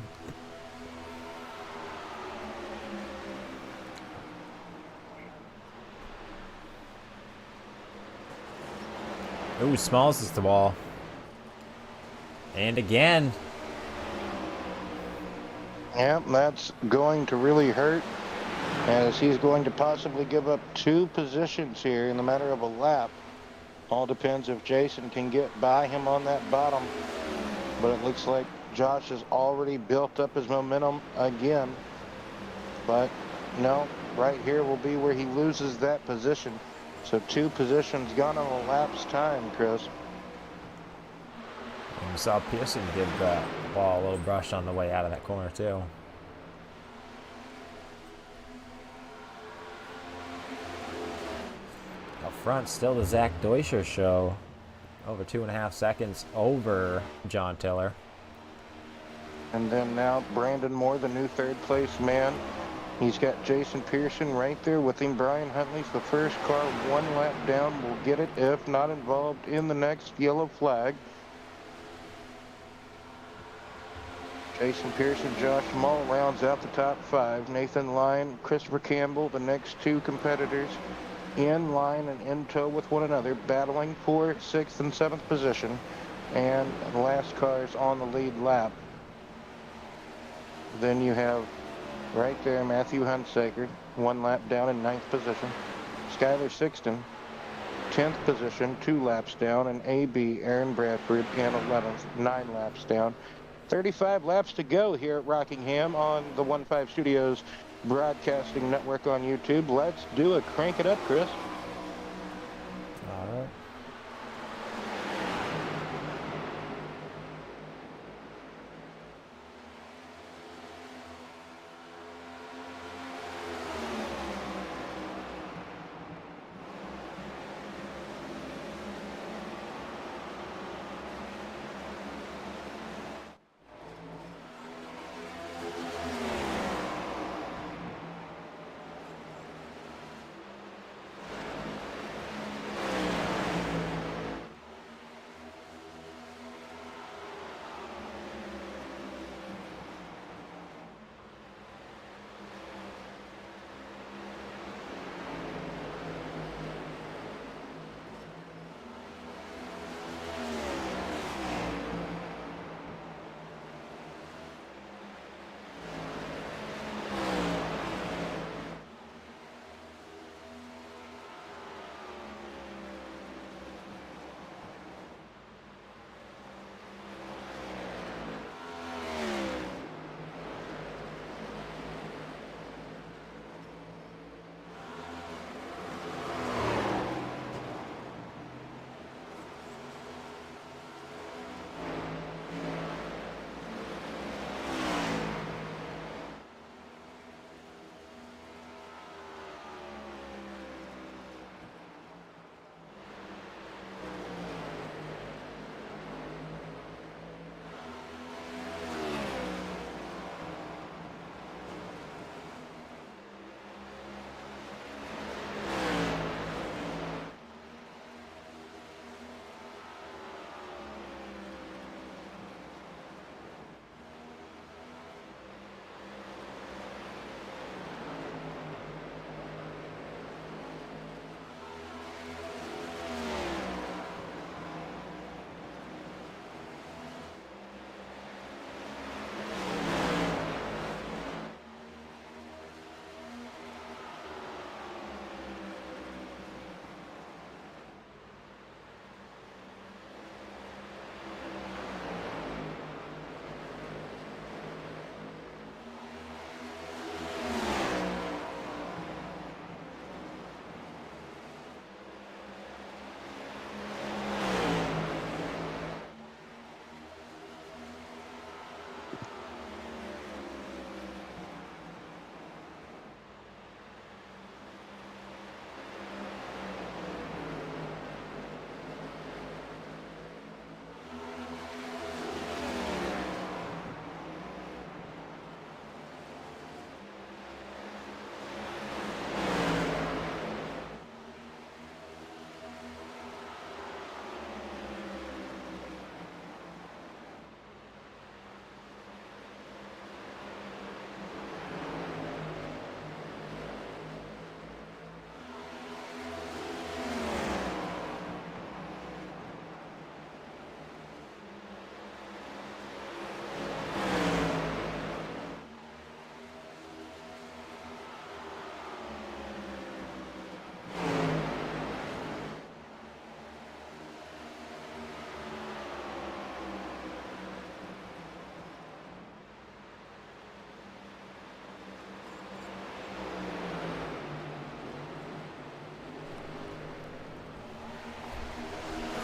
A: Ooh, Smalls is the wall. And again.
B: Yep, that's going to really hurt, as he's going to possibly give up 2 positions here in the matter of a lap. All depends if Jason can get by him on that bottom. But it looks like Josh has already built up his momentum again. But no, right here will be where he loses that position. So 2 positions gone on a lap's time, Chris.
A: And we saw Pearson give the ball a little brush on the way out of that corner too. Front, still the Zach Deutscher show. Over 2.5 seconds over John Tiller.
B: And then now Brandon Moore, the new third place man. He's got Jason Pearson right there with him. Brian Huntley's the first car 1 lap down. Will get it if not involved in the next yellow flag. Jason Pearson, Josh Mull rounds out the top 5. Nathan Lyon, Christopher Campbell, the next 2 competitors in line and in tow with one another, battling for 6th and 7th position, and the last cars on the lead lap. Then you have right there Matthew Hunsaker, 1 lap down in 9th position. Skylar Sixton, 10th position, 2 laps down. And AB Aaron Bradford in 11th, 9 laps down. 35 laps to go here at Rockingham on the 1-5 Studios Broadcasting Network on YouTube. Let's do it. Crank it up, Chris.
A: All right.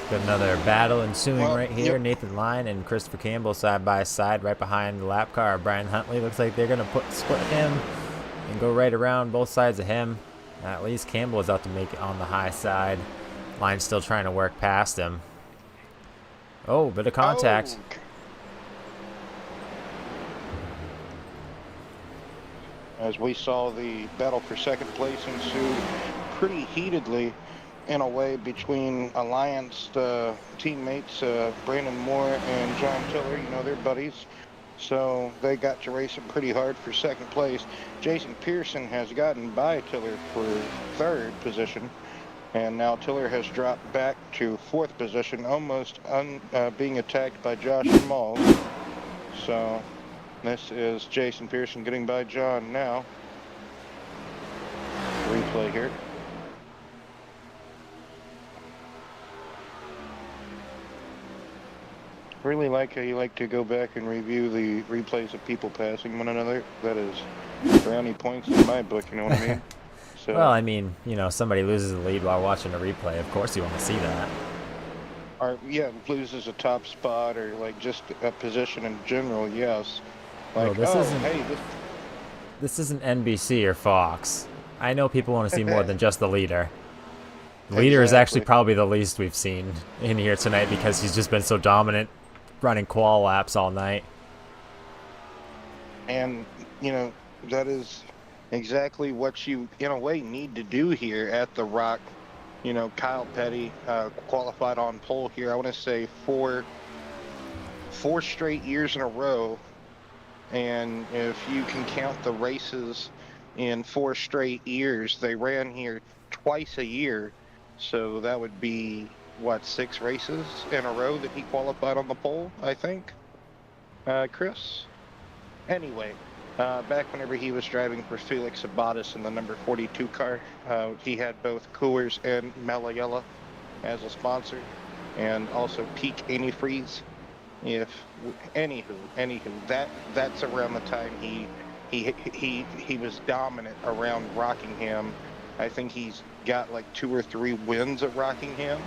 A: Got another battle ensuing right here.
B: Yep.
A: Nathan Lyon and Christopher Campbell side by side right behind the lap car. Brian Huntley looks like they're going to split him and go right around both sides of him. At least Campbell is out to make it on the high side. Lyon's still trying to work past him. Oh, bit of contact.
B: As we saw the battle for second place ensue pretty heatedly in a way between Alliance teammates Brandon Moore and John Tiller. You know, they're buddies, so they got to race him pretty hard for second place. Jason Pearson has gotten by Tiller for third position, and now Tiller has dropped back to fourth position, almost being attacked by Josh Small. So This is Jason Pearson getting by John now. Replay here. Really like how you like to go back and review the replays of people passing one another. That is brownie points in my book, you know what I mean? So,
A: Well, I mean, you know, somebody loses the lead while watching a replay. Of course you want to see that.
B: or yeah, loses a top spot or like just a position in general, yes.
A: Well,
B: Like,
A: this
B: oh,
A: isn't
B: hey,
A: this isn't NBC or Fox. I know people want to see more than just the leader. The leader is actually
B: Exactly.
A: probably the least we've seen in here tonight because he's just been so dominant running qual laps all night.
B: And, you know, that is exactly what you, in a way, need to do here at the Rock. You know, Kyle Petty qualified on pole here. I want to say four straight years in a row. And if you can count the races in 4 straight years, they ran here twice a year. So that would be, what, 6 races in a row that he qualified on the pole, I think, Chris? Anyway, back whenever he was driving for Felix Sabatis in the number 42 car, he had both Coors and Malayella as a sponsor, and also Peak Antifreeze. Anywho, that's around the time he was dominant around Rockingham. I think he's got like 2 or 3 wins at Rockingham.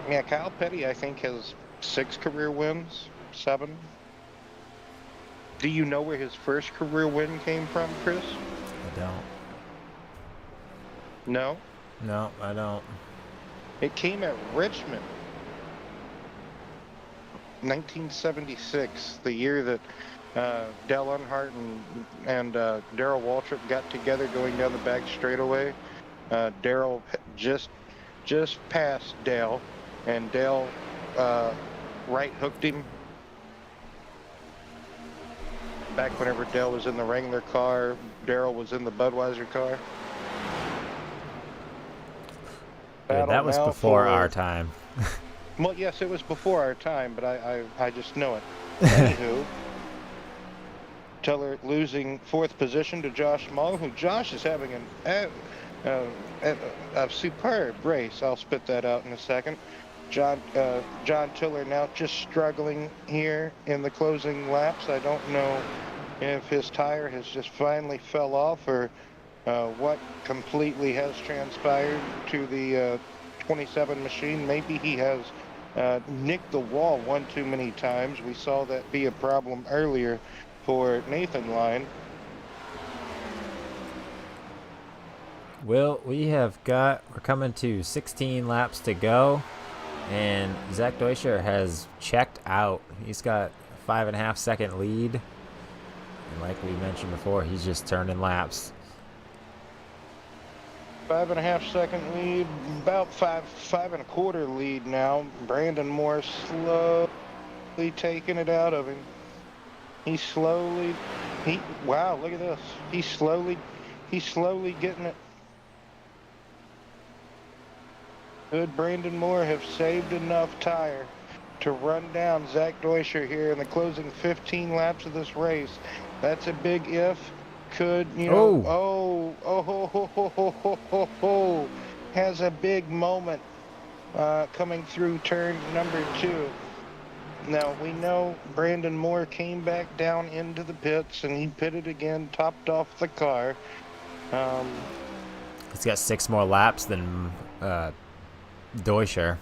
B: Yeah, Kyle Petty, I think, has 6 career wins, 7. Do you know where his first career win came from, Chris?
A: I don't.
B: No?
A: No, I don't.
B: It came at Richmond. 1976, the year that Dale Earnhardt and Darrell Waltrip got together going down the back straightaway. Darrell just passed Dale, and Dale right hooked him. Back whenever Dale was in the Wrangler car, Darrell was in the Budweiser car.
A: Yeah, that was before our time.
B: Well, yes, it was before our time, but I just know it. Anywho, Tiller losing 4th position to Josh Small, who Josh is having a superb race. I'll spit that out in a second. John Tiller now just struggling here in the closing laps. I don't know if his tire has just finally fell off or what completely has transpired to the 27 machine. Maybe he has nicked the wall one too many times. We saw that be a problem earlier for Nathan Line.
A: Well, we're coming to 16 laps to go, and Zach Deutscher has checked out. He's got a 5.5 second lead, and like we mentioned before, he's just turning laps.
B: 5.5 second lead, about 5.25 lead now. Brandon Moore slowly taking it out of him. Wow, look at this. He's slowly getting it. Could Brandon Moore have saved enough tire to run down Zach Deutscher here in the closing 15 laps of this race? That's a big if. Could, you know, has a big moment coming through turn number 2. Now, we know Brandon Moore came back down into the pits, and he pitted again, topped off the car.
A: He's got 6 more laps than Deutscher,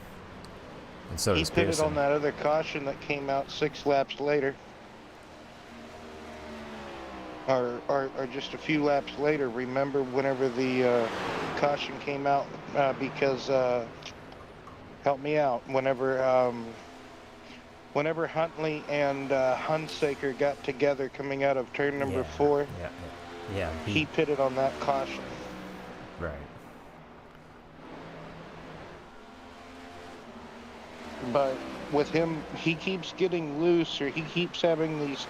A: and so does
B: He pitted
A: Pearson.
B: on that other caution that came out 6 laps later. Or just a few laps later. Remember whenever the caution came out because, help me out, whenever Huntley and Hunsaker got together coming out of turn number 4,
A: yeah,
B: he pitted on that caution.
A: Right.
B: But with him, he keeps getting loose, or he keeps having these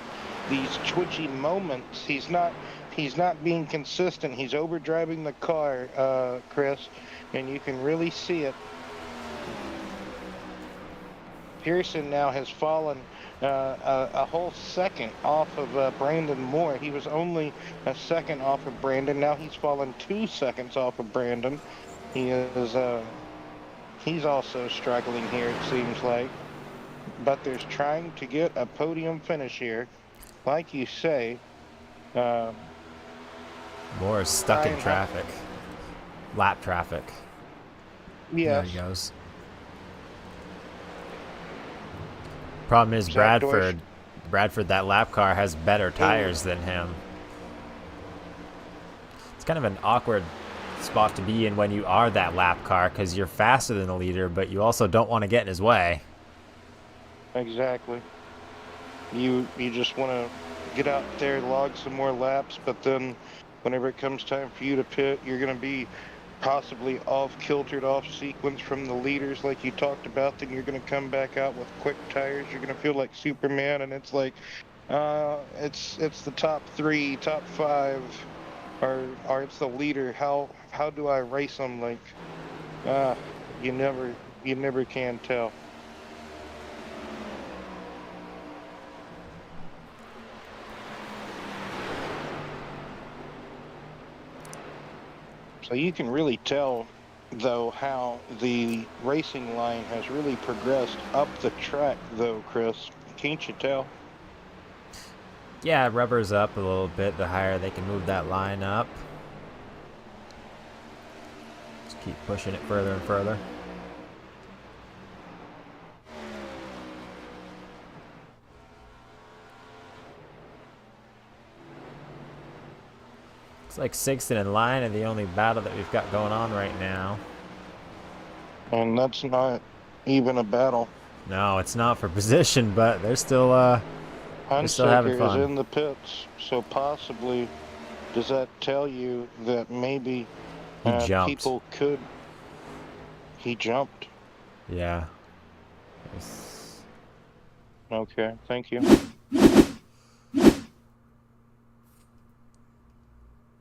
B: twitchy moments. He's not being consistent. He's overdriving the car, Chris, and you can really see it. Pearson now has fallen a whole second off of Brandon Moore. He was only a second off of Brandon. Now he's fallen 2 seconds off of Brandon. He's also struggling here, it seems like. But there's trying to get a podium finish here. Like you say,
A: Moore is stuck in traffic. Lap traffic.
B: Yes.
A: There he goes. Problem is Bradford, that lap car has better tires than him. It's kind of an awkward spot to be in when you are that lap car, because you're faster than the leader, but you also don't want to get in his way.
B: Exactly. You just want to get out there, log some more laps, but then whenever it comes time for you to pit, you're going to be possibly off-kiltered, off-sequence from the leaders like you talked about. Then you're going to come back out with quick tires. You're going to feel like Superman, and it's like it's the top 3, top 5, or it's the leader. How do I race them? Like you never can tell. So you can really tell, though, how the racing line has really progressed up the track, though, Chris. Can't you tell?
A: Yeah, rubber's up a little bit. The higher they can move that line up. Just keep pushing it further and further. Looks like Sixton and Line are the only battle that we've got going on right now.
B: And that's not even a battle.
A: No, it's not for position, but they're still having fun.
B: Is in the pits, so possibly does that tell you that maybe people could... He jumped.
A: Yeah.
B: Okay, thank you.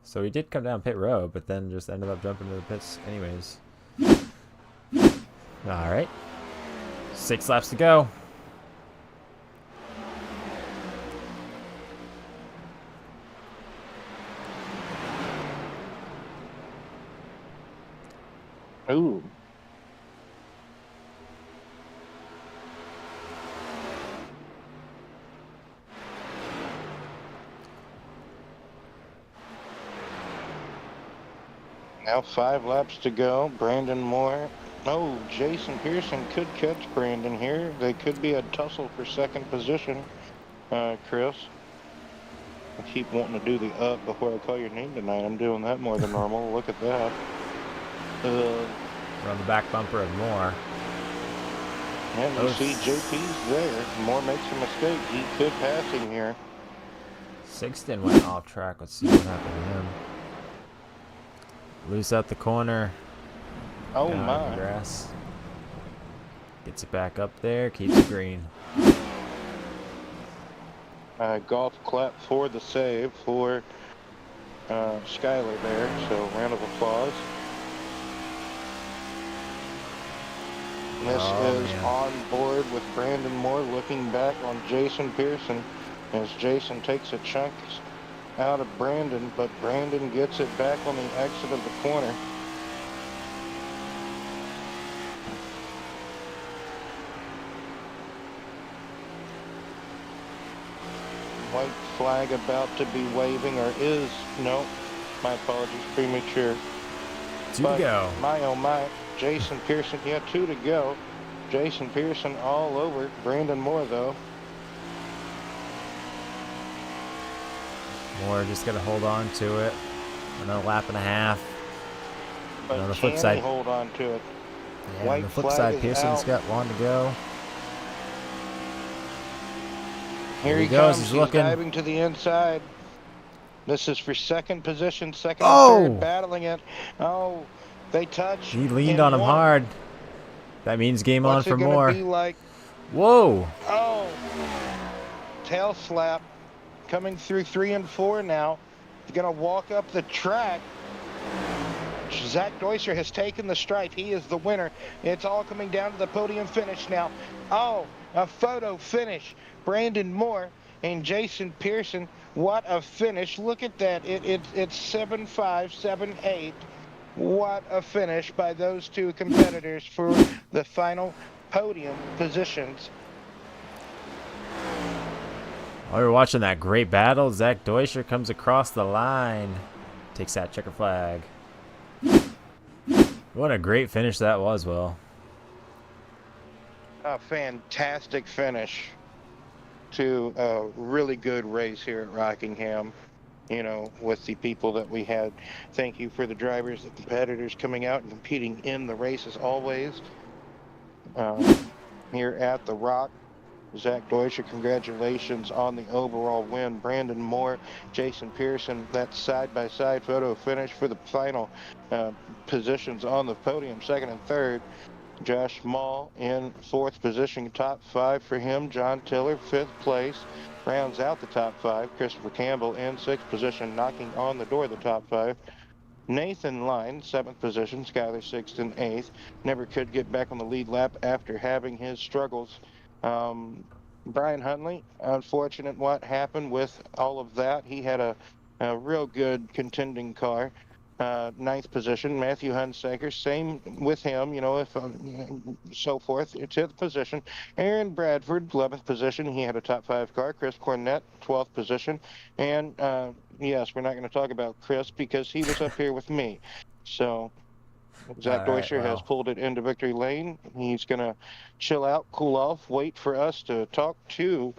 A: So he did come down pit road, but then just ended up jumping to the pits anyways. All right. 6 laps to go.
B: Ooh. Now 5 laps to go. Brandon Moore. Oh, Jason Pearson could catch Brandon here. They could be a tussle for second position, Chris. I keep wanting to do the up before I call your name tonight. I'm doing that more than normal. Look at that.
A: We're on the back bumper of Moore.
B: And you see JP's there. Moore makes a mistake. He could pass him here.
A: Sixton went off track. Let's see what happened to him. Loose out the corner.
B: Oh my.
A: The grass. Gets it back up there. Keeps it green.
B: Golf clap for the save for Skyler there. So round of applause. This is on board with Brandon Moore, looking back on Jason Pearson as Jason takes a chunk out of Brandon, but Brandon gets it back on the exit of the corner. White flag about to be waving, or is, no, my apologies, premature.
A: 2 to go.
B: My oh my, Jason Pearson, yeah, 2 to go. Jason Pearson all over Brandon Moore, though.
A: Moore just got to hold on to it. Another lap and a half.
B: But
A: on the
B: can
A: flip side,
B: he hold on to it?
A: Yeah, on the flip side, Pearson's got 1 to go.
B: Here he goes. He's diving to the inside. This is for second position, second and third, battling it. Oh, they touch.
A: He leaned on him hard. That means game on for Moore.
B: What's it gonna be like?
A: Whoa.
B: Oh, tail slap coming through 3 and 4 now. He's gonna walk up the track. Zach Deusser has taken the stripe. He is the winner. It's all coming down to the podium finish now. Oh, a photo finish. Brandon Moore and Jason Pearson. What a finish. Look at that. It's 7.5, 7.8. What a finish by those two competitors for the final podium positions.
A: While we're watching that great battle, Zach Deusser comes across the line. Takes that checker flag. What a great finish that was, Will.
B: A fantastic finish to a really good race here at Rockingham. You know, with the people that we had. Thank you for the drivers, the competitors coming out and competing in the race as always. Here at the Rock, Zach Deusser, congratulations on the overall win. Brandon Moore, Jason Pearson, that side-by-side photo finish for the final positions on the podium, second and third. Josh Small in fourth position, top five for him. John Tiller, fifth place, rounds out the top five. Christopher Campbell in sixth position, knocking on the door of the top five. Nathan Line, seventh position. Skyler, sixth and eighth. Never could get back on the lead lap after having his struggles. Brian Huntley, unfortunate what happened with all of that. He had a real good contending car. Ninth position. Matthew Hunsaker, same with him, you know, if so forth. 10th position. Aaron Bradford, 11th position. He had a top five car. Chris Cornett, 12th position. And yes, we're not going to talk about Chris because he was up here with me. So Zach
A: All right,
B: Deusser has
A: well,
B: pulled it into victory lane. He's going to chill out, cool off, wait for us to talk to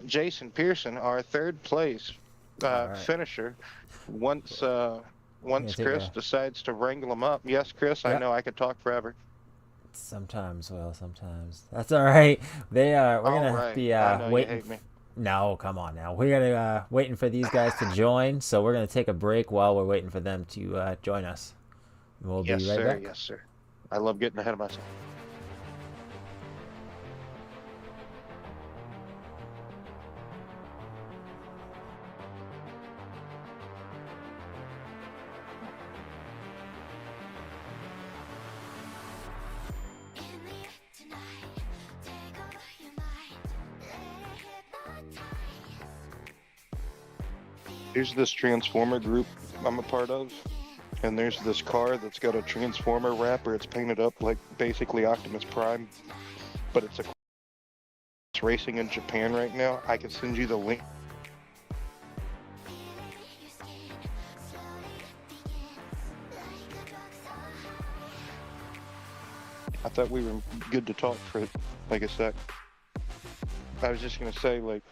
B: Jason Pearson, our third place
A: all right.
B: finisher. Once
A: I'm gonna
B: once
A: take
B: Chris
A: a.
B: decides to wrangle him up. Yes, Chris, I
A: Yep.
B: know I could talk forever.
A: Sometimes, Will. Sometimes. That's all right. They are. We're
B: All
A: gonna
B: right.
A: be
B: I know you
A: waiting.
B: hate me.
A: No, come on now. We're gonna waiting for these guys to join. So we're gonna take a break while we're waiting for them to join us. We'll be
B: Yes,
A: right
B: sir.
A: back.
B: Yes, sir. I love getting ahead of myself. Here's this transformer group I'm a part of. And there's this car that's got a transformer wrapper. It's painted up like basically Optimus Prime, but it's racing in Japan right now. I can send you the link. I thought we were good to talk for like a sec. I was just gonna say like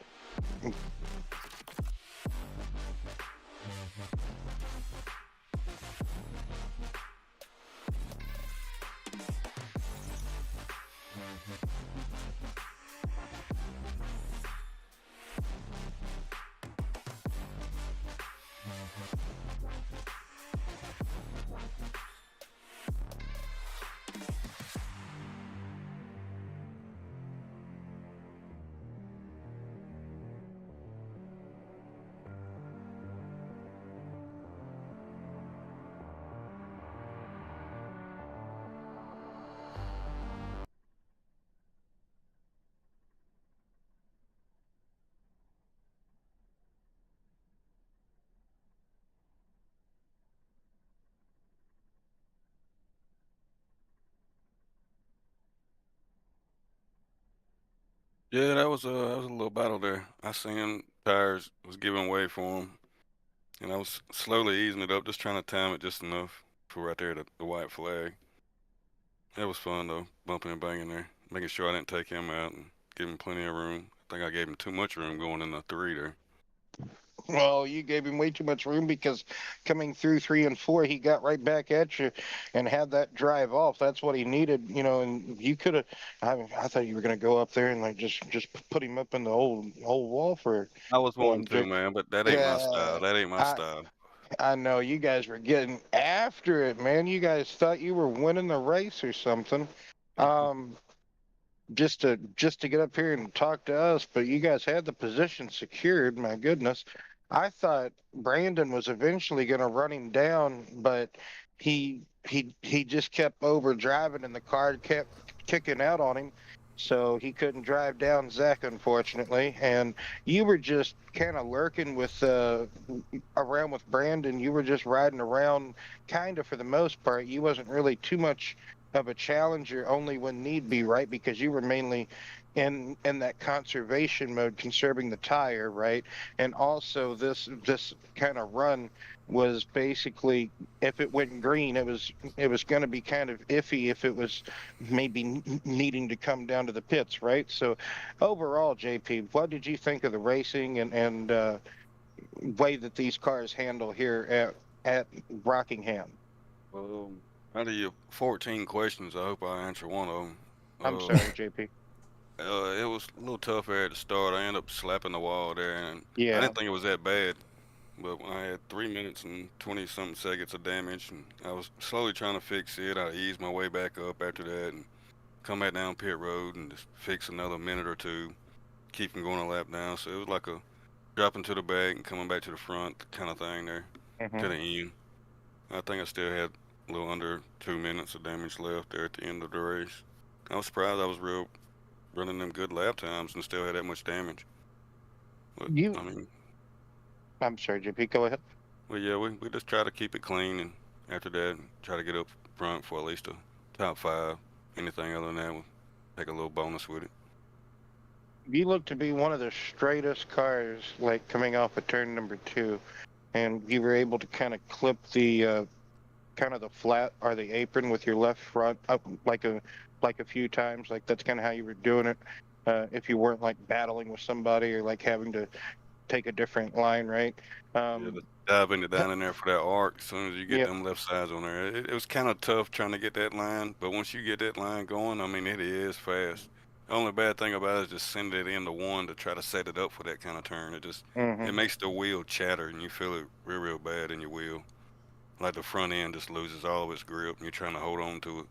C: Yeah, that was a little battle there. I seen tires was giving way for him, and I was slowly easing it up, just trying to time it just enough for right there the white flag. It was fun though, bumping and banging there, making sure I didn't take him out and give him plenty of room. I think I gave him too much room going in the three there.
B: well, you gave him way too much room because coming through three and four, he got right back at you and had that drive off. That's what he needed, you know. And you could have. I thought you were going to go up there and like just put him up in the old wall for
C: I was wanting
B: one
C: to,
B: pick.
C: man, but that ain't my style.
B: Yeah,
C: That ain't my
B: I
C: style.
B: I know you guys were getting after it, man. You guys thought you were winning the race or something. Um, just to get up here and talk to us, but you guys had the position secured. My goodness, I thought Brandon was eventually going to run him down, but he just kept over driving, and the car kept kicking out on him, so he couldn't drive down Zach, unfortunately. And you were just kind of lurking with around with Brandon. You were just riding around, kind of for the most part. You wasn't really too much of a challenger, only when need be, right? Because you were mainly in that conservation mode, conserving the tire, right? And also this kind of run was basically, if it went green, it was going to be kind of iffy if it was maybe needing to come down to the pits, right? So overall, JP, what did you think of the racing and way that these cars handle here at Rockingham?
C: Out of your 14 questions, I hope I answer one of them.
B: I'm sorry, JP.
C: It was a little tough there at the start. I ended up slapping the wall there, and I
B: Yeah.
C: didn't think it was that bad. But when I had 3 minutes and 20 something seconds of damage, and I was slowly trying to fix it, I eased my way back up after that and come back down pit road and just fix another minute or two, keep from going a lap down. So it was like a dropping to the back and coming back to the front kind of thing there
B: Hmm.
C: to the end. I think I still had a little under 2 minutes of damage left there at the end of the race. I was surprised I was running them good lap times and still had that much damage. But
B: You,
C: I mean,
B: I'm sorry, JP. Go ahead.
C: well, yeah, we just try to keep it clean, and after that, try to get up front for at least a top five. Anything other than that, we'll take a little bonus with it.
B: You look to be one of the straightest cars, like coming off of turn number two, and you were able to kind of clip the kind of the flat or the apron with your left front up like a few times. Like that's kind of how you were doing it. If you weren't like battling with somebody or like having to take a different line, right?
C: Yeah,
B: Um,
C: just diving it down in there for that arc. As soon as you get
B: yeah.
C: them left sides on there, it was kind of tough trying to get that line. But once you get that line going, I mean, it is fast. The only bad thing about it is just send it into one to try to set it up for that kind of turn. It
B: Hmm.
C: makes the wheel chatter and you feel it real bad in your wheel. Like the front end just loses all of its grip and you're trying to hold on to it.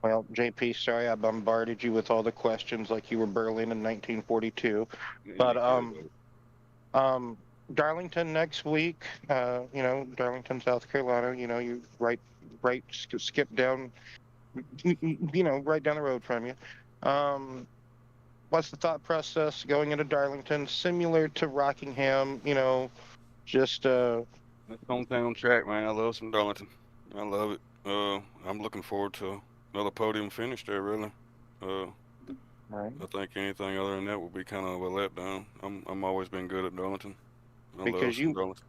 B: Well, JP, sorry I bombarded you with all the questions like you were Berlin in 1942,
C: Yeah,
B: but
C: you good, buddy.
B: Um, Darlington next week. Darlington, South Carolina. You right, skip down. Right down the road from you. Um, what's the thought process going into Darlington? Similar to Rockingham. Just
C: That's hometown track, man. I love some Darlington. I love it. I'm looking forward to another podium finish there, really. Uh,
B: right,
C: I think anything other than that would be kind of a letdown. I'm always been good at Darlington. I love
B: because
C: some
B: you
C: Darlington.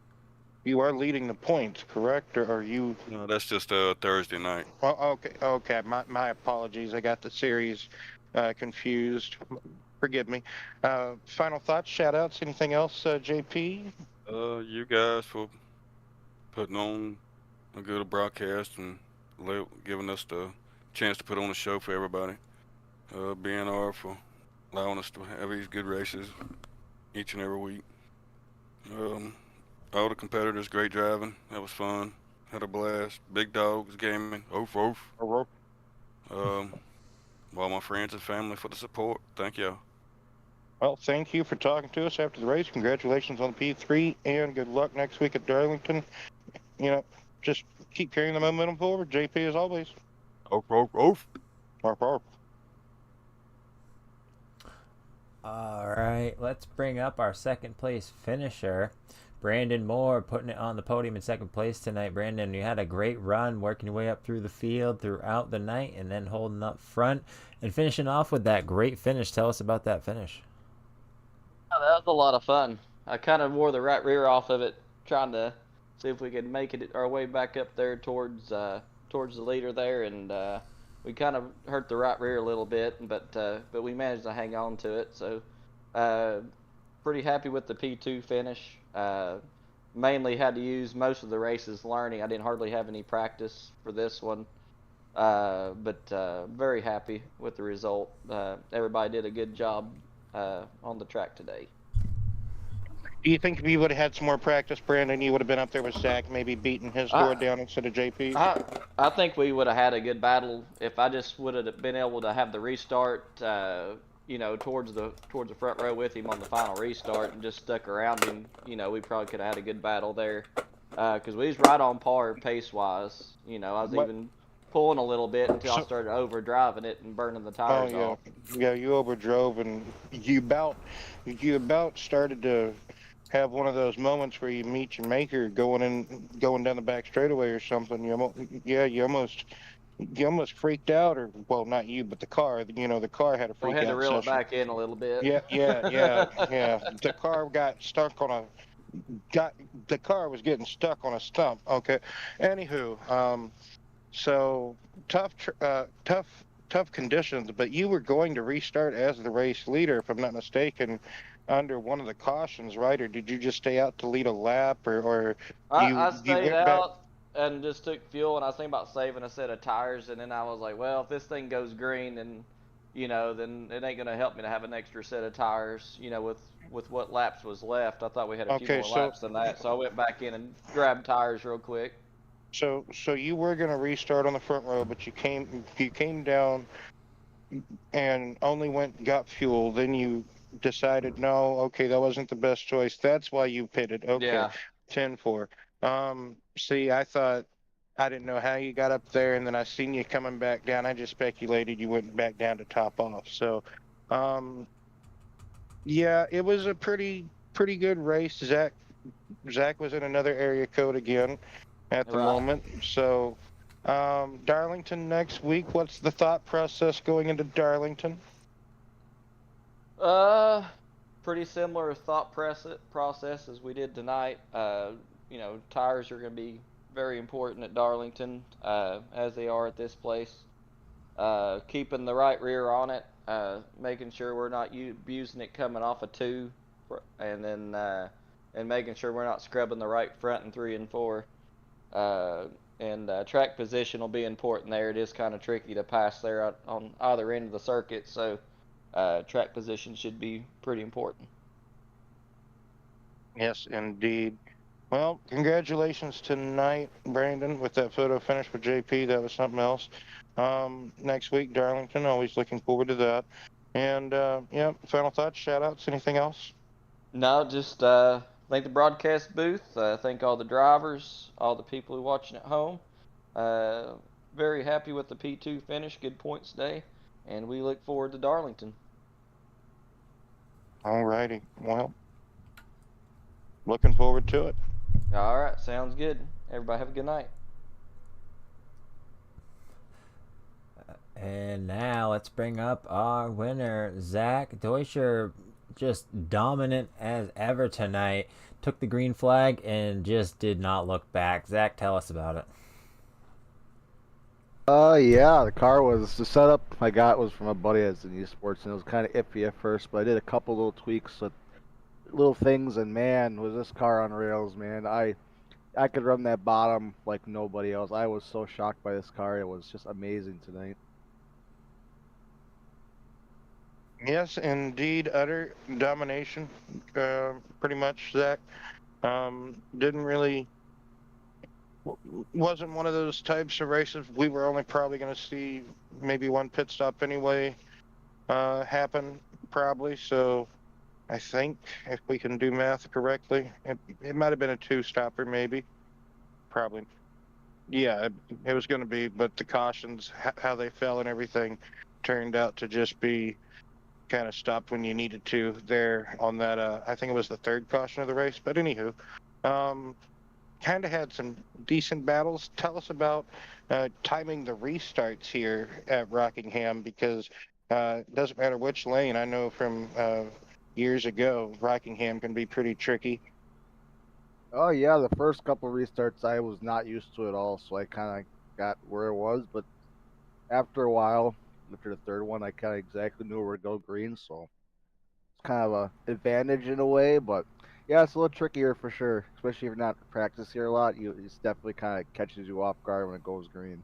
B: you are leading the points, correct? Or are you?
C: No, that's just Thursday night.
B: Oh, okay, okay. My apologies. I got the series confused. Forgive me. Final thoughts, shout outs, anything else, JP?
C: You guys for putting on a good broadcast and giving us the chance to put on a show for everybody. BNR for allowing us to have these good races each and every week. Um, all the competitors, great driving. That was fun. Had a blast. Big dogs gaming. Oof oof. Um, all my friends and family for the support. Thank y'all.
B: Well, thank you for talking to us after the race. Congratulations on the P3 and good luck next week at Darlington. You know, just keep carrying the momentum forward. JP, as always.
C: Oof oof oof.
B: Arp, arp.
A: All right, let's bring up our second place finisher, Brandon Moore, putting it on the podium in second place tonight. Brandon, you had a great run, working your way up through the field throughout the night, and then holding up front and finishing off with that great finish. Tell us about that finish.
D: Oh, that was a lot of fun. I kind of wore the right rear off of it, trying to see if we could make it our way back up there towards the leader there, and we kind of hurt the right rear a little bit, but we managed to hang on to it. So uh, pretty happy with the P2 finish. Mainly had to use most of the races learning. I didn't hardly have any practice for this one, but very happy with the result. Everybody did a good job on the track today.
B: Do you think if you would have had some more practice, Brandon, you would have been up there with Zach, maybe beating his door
D: I
B: down instead of JP's?
D: I think we would have had a good battle if I just would have been able to have the restart, towards the front row with him on the final restart and just stuck around him. We probably could have had a good battle there. because we was right on par pace wise. You know, I was
B: But
D: even pulling a little bit until I
B: so,
D: started overdriving it and burning the
B: oh
D: tires
B: yeah,
D: off.
B: yeah, you overdrove and you about started to have one of those moments where you meet your maker going down the back straightaway or something. You almost freaked out, or well, not you, but the car. The car had a
D: So we
B: freak
D: had to
B: out
D: reel it
B: session.
D: back in a little bit.
B: Yeah. The car got stuck on a got the car was getting stuck on a stump. Okay. Anywho, so tough conditions, but you were going to restart as the race leader, if I'm not mistaken, under one of the cautions, right? Or did you just stay out to lead a lap, or
D: I
B: you
D: stayed
B: went back?
D: out and just took fuel, and I was thinking about saving a set of tires, and then I was like, well, if this thing goes green, and then it ain't gonna help me to have an extra set of tires. With what laps was left, I thought we had a few
B: Okay,
D: more
B: so
D: laps than that, so I went back in and grabbed tires real quick.
B: so you were going to restart on the front row, but you came down and only went and got fuel. Then you decided, no, okay, that wasn't the best choice. That's why you pitted. Okay,
D: Yeah.
B: 10-4. See, I didn't know how you got up there, and then I seen you coming back down. I just speculated you went back down to top off. So, yeah, it was a pretty good race. Zach was in another area code again at the
D: Right.
B: moment. So, Darlington next week. What's the thought process going into Darlington?
D: Uh, Pretty similar thought process as we did tonight. Tires are going to be very important at Darlington, as they are at this place. Keeping the right rear on it, making sure we're not abusing it coming off a two, and then and making sure we're not scrubbing the right front in 3 and 4. Uh, and track position will be important there. It is kind of tricky to pass there on either end of the circuit, so track position should be pretty important.
B: Yes, indeed. Well, congratulations tonight, Brandon, with that photo finish with JP. That was something else. Next week, Darlington. Always looking forward to that. And yeah, final thoughts, shout outs, anything else?
D: No, just thank the broadcast booth. Thank all the drivers, all the people who are watching at home. Uh, Very happy with the P2 finish. Good points day, and we look forward to Darlington.
B: All righty. Well, looking forward to it.
D: All right, sounds good. Everybody have a good night.
A: And now let's bring up our winner, Zach Deutscher. Just dominant as ever tonight. Took the green flag and just did not look back. Zach, tell us about it.
E: Yeah, the setup I got was from a buddy at the esports, and it was kind of iffy at first, but I did a couple little tweaks with little things, and man, was this car on rails, man. I could run that bottom like nobody else. I was so shocked by this car. It was just amazing tonight.
B: Yes, indeed, utter domination. Pretty much, Zach. Didn't really, wasn't one of those types of races. We were only probably going to see maybe one pit stop anyway happen, probably. So I think if we can do math correctly, it might have been a two stopper, maybe. Probably. Yeah, it was going to be, but the cautions, how they fell and everything, turned out to just be kind of stopped when you needed to there on that. I think it was the third caution of the race. But anywho, um, kind of had some decent battles. Tell us about timing the restarts here at Rockingham, because it doesn't matter which lane. I know from years ago, Rockingham can be pretty tricky.
E: Oh yeah, the first couple restarts I was not used to at all, so I kind of got where it was, but after a while, after the third one, I kind of exactly knew where to go green, so it's kind of a advantage in a way, but yeah, it's a little trickier for sure, especially if you're not practice here a lot. It's definitely kind of catches you off guard when it goes green.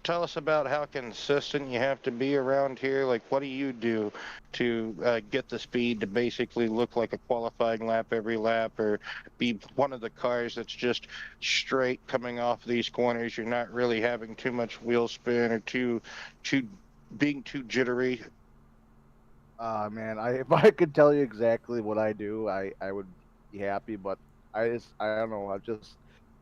B: Tell us about how consistent you have to be around here. Like, what do you do to get the speed to basically look like a qualifying lap every lap, or be one of the cars that's just straight coming off these corners? You're not really having too much wheel spin or too being too jittery.
E: Man, if I could tell you exactly what I do, I would be happy. But I don't know.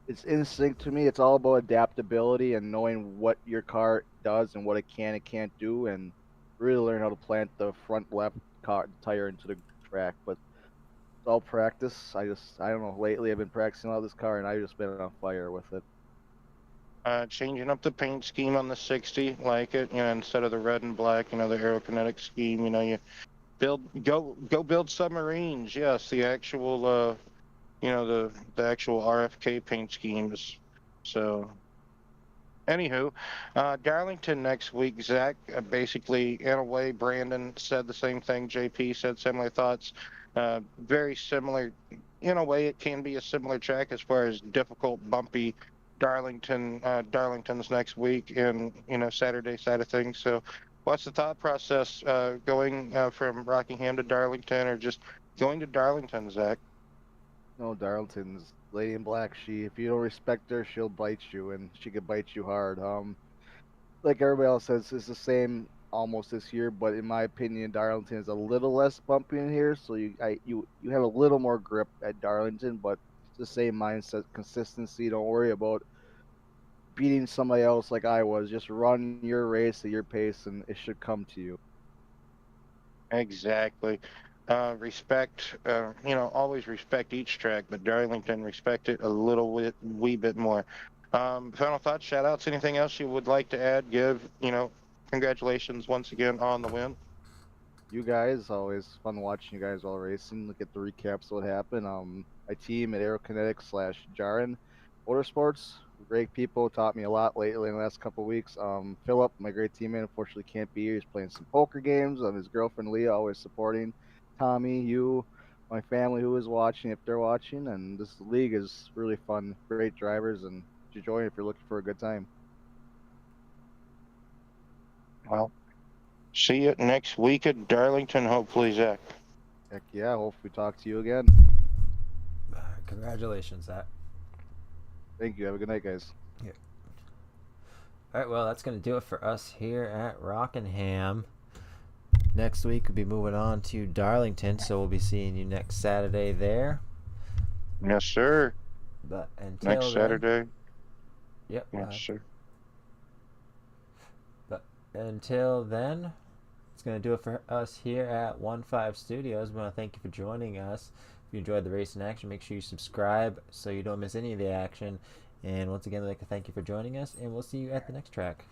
E: It's instinct to me. It's all about adaptability and knowing what your car does and what it can and can't do, and really learn how to plant the front left car tire into the track. But it's all practice. I don't know. Lately, I've been practicing a lot of this car, and I've just been on fire with it.
B: Changing up the paint scheme on the 60, like it, instead of the red and black, the aerokinetic scheme, you go build submarines. Yes, the actual, the actual RFK paint schemes. So, anywho, Darlington next week. Zach, basically, in a way, Brandon said the same thing. JP said similar thoughts. Very similar. In a way, it can be a similar track as far as difficult, bumpy. Darlington's next week, and Saturday side of things. So, what's the thought process going from Rockingham to Darlington, or just going to Darlington, Zach?
E: No, Darlington's Lady in Black. If you don't respect her, she'll bite you, and she could bite you hard. Like everybody else says, it's the same almost this year, but in my opinion, Darlington is a little less bumpy in here, so you have a little more grip at Darlington, but it's the same mindset, consistency. Don't worry about beating somebody else like I was. Just run your race at your pace, and it should come to you.
B: Exactly. Respect, always respect each track, but Darlington respect it a wee bit more. Final thoughts, shout outs, anything else you would like to add, give, congratulations once again on the win.
E: You guys, always fun watching you guys all racing. Look at the recaps of what happened. My team at Aerokinetics/Jarin Motorsports, great people, taught me a lot lately in the last couple of weeks. Philip, my great teammate, unfortunately can't be here. He's playing some poker games. His girlfriend Leah always supporting. Tommy, you, my family who is watching, if they're watching, and this league is really fun. Great drivers, and you join if you're looking for a good time.
B: Well, see you next week at Darlington, hopefully, Zach.
E: Heck yeah, hopefully talk to you again.
A: Congratulations, Zach.
E: Thank you. Have a good night, guys.
A: Yeah. All right, well, that's going to do it for us here at Rockingham. Next week, we'll be moving on to Darlington, so we'll be seeing you next Saturday there.
B: Yes, sir.
A: But until
B: Next
A: then,
B: Saturday.
A: Yep.
B: Yes, sir.
A: But until then, it's going to do it for us here at 1-5 Studios. We want to thank you for joining us. If you enjoyed the race in action, make sure you subscribe so you don't miss any of the action. And once again, I'd like to thank you for joining us, and we'll see you at the next track.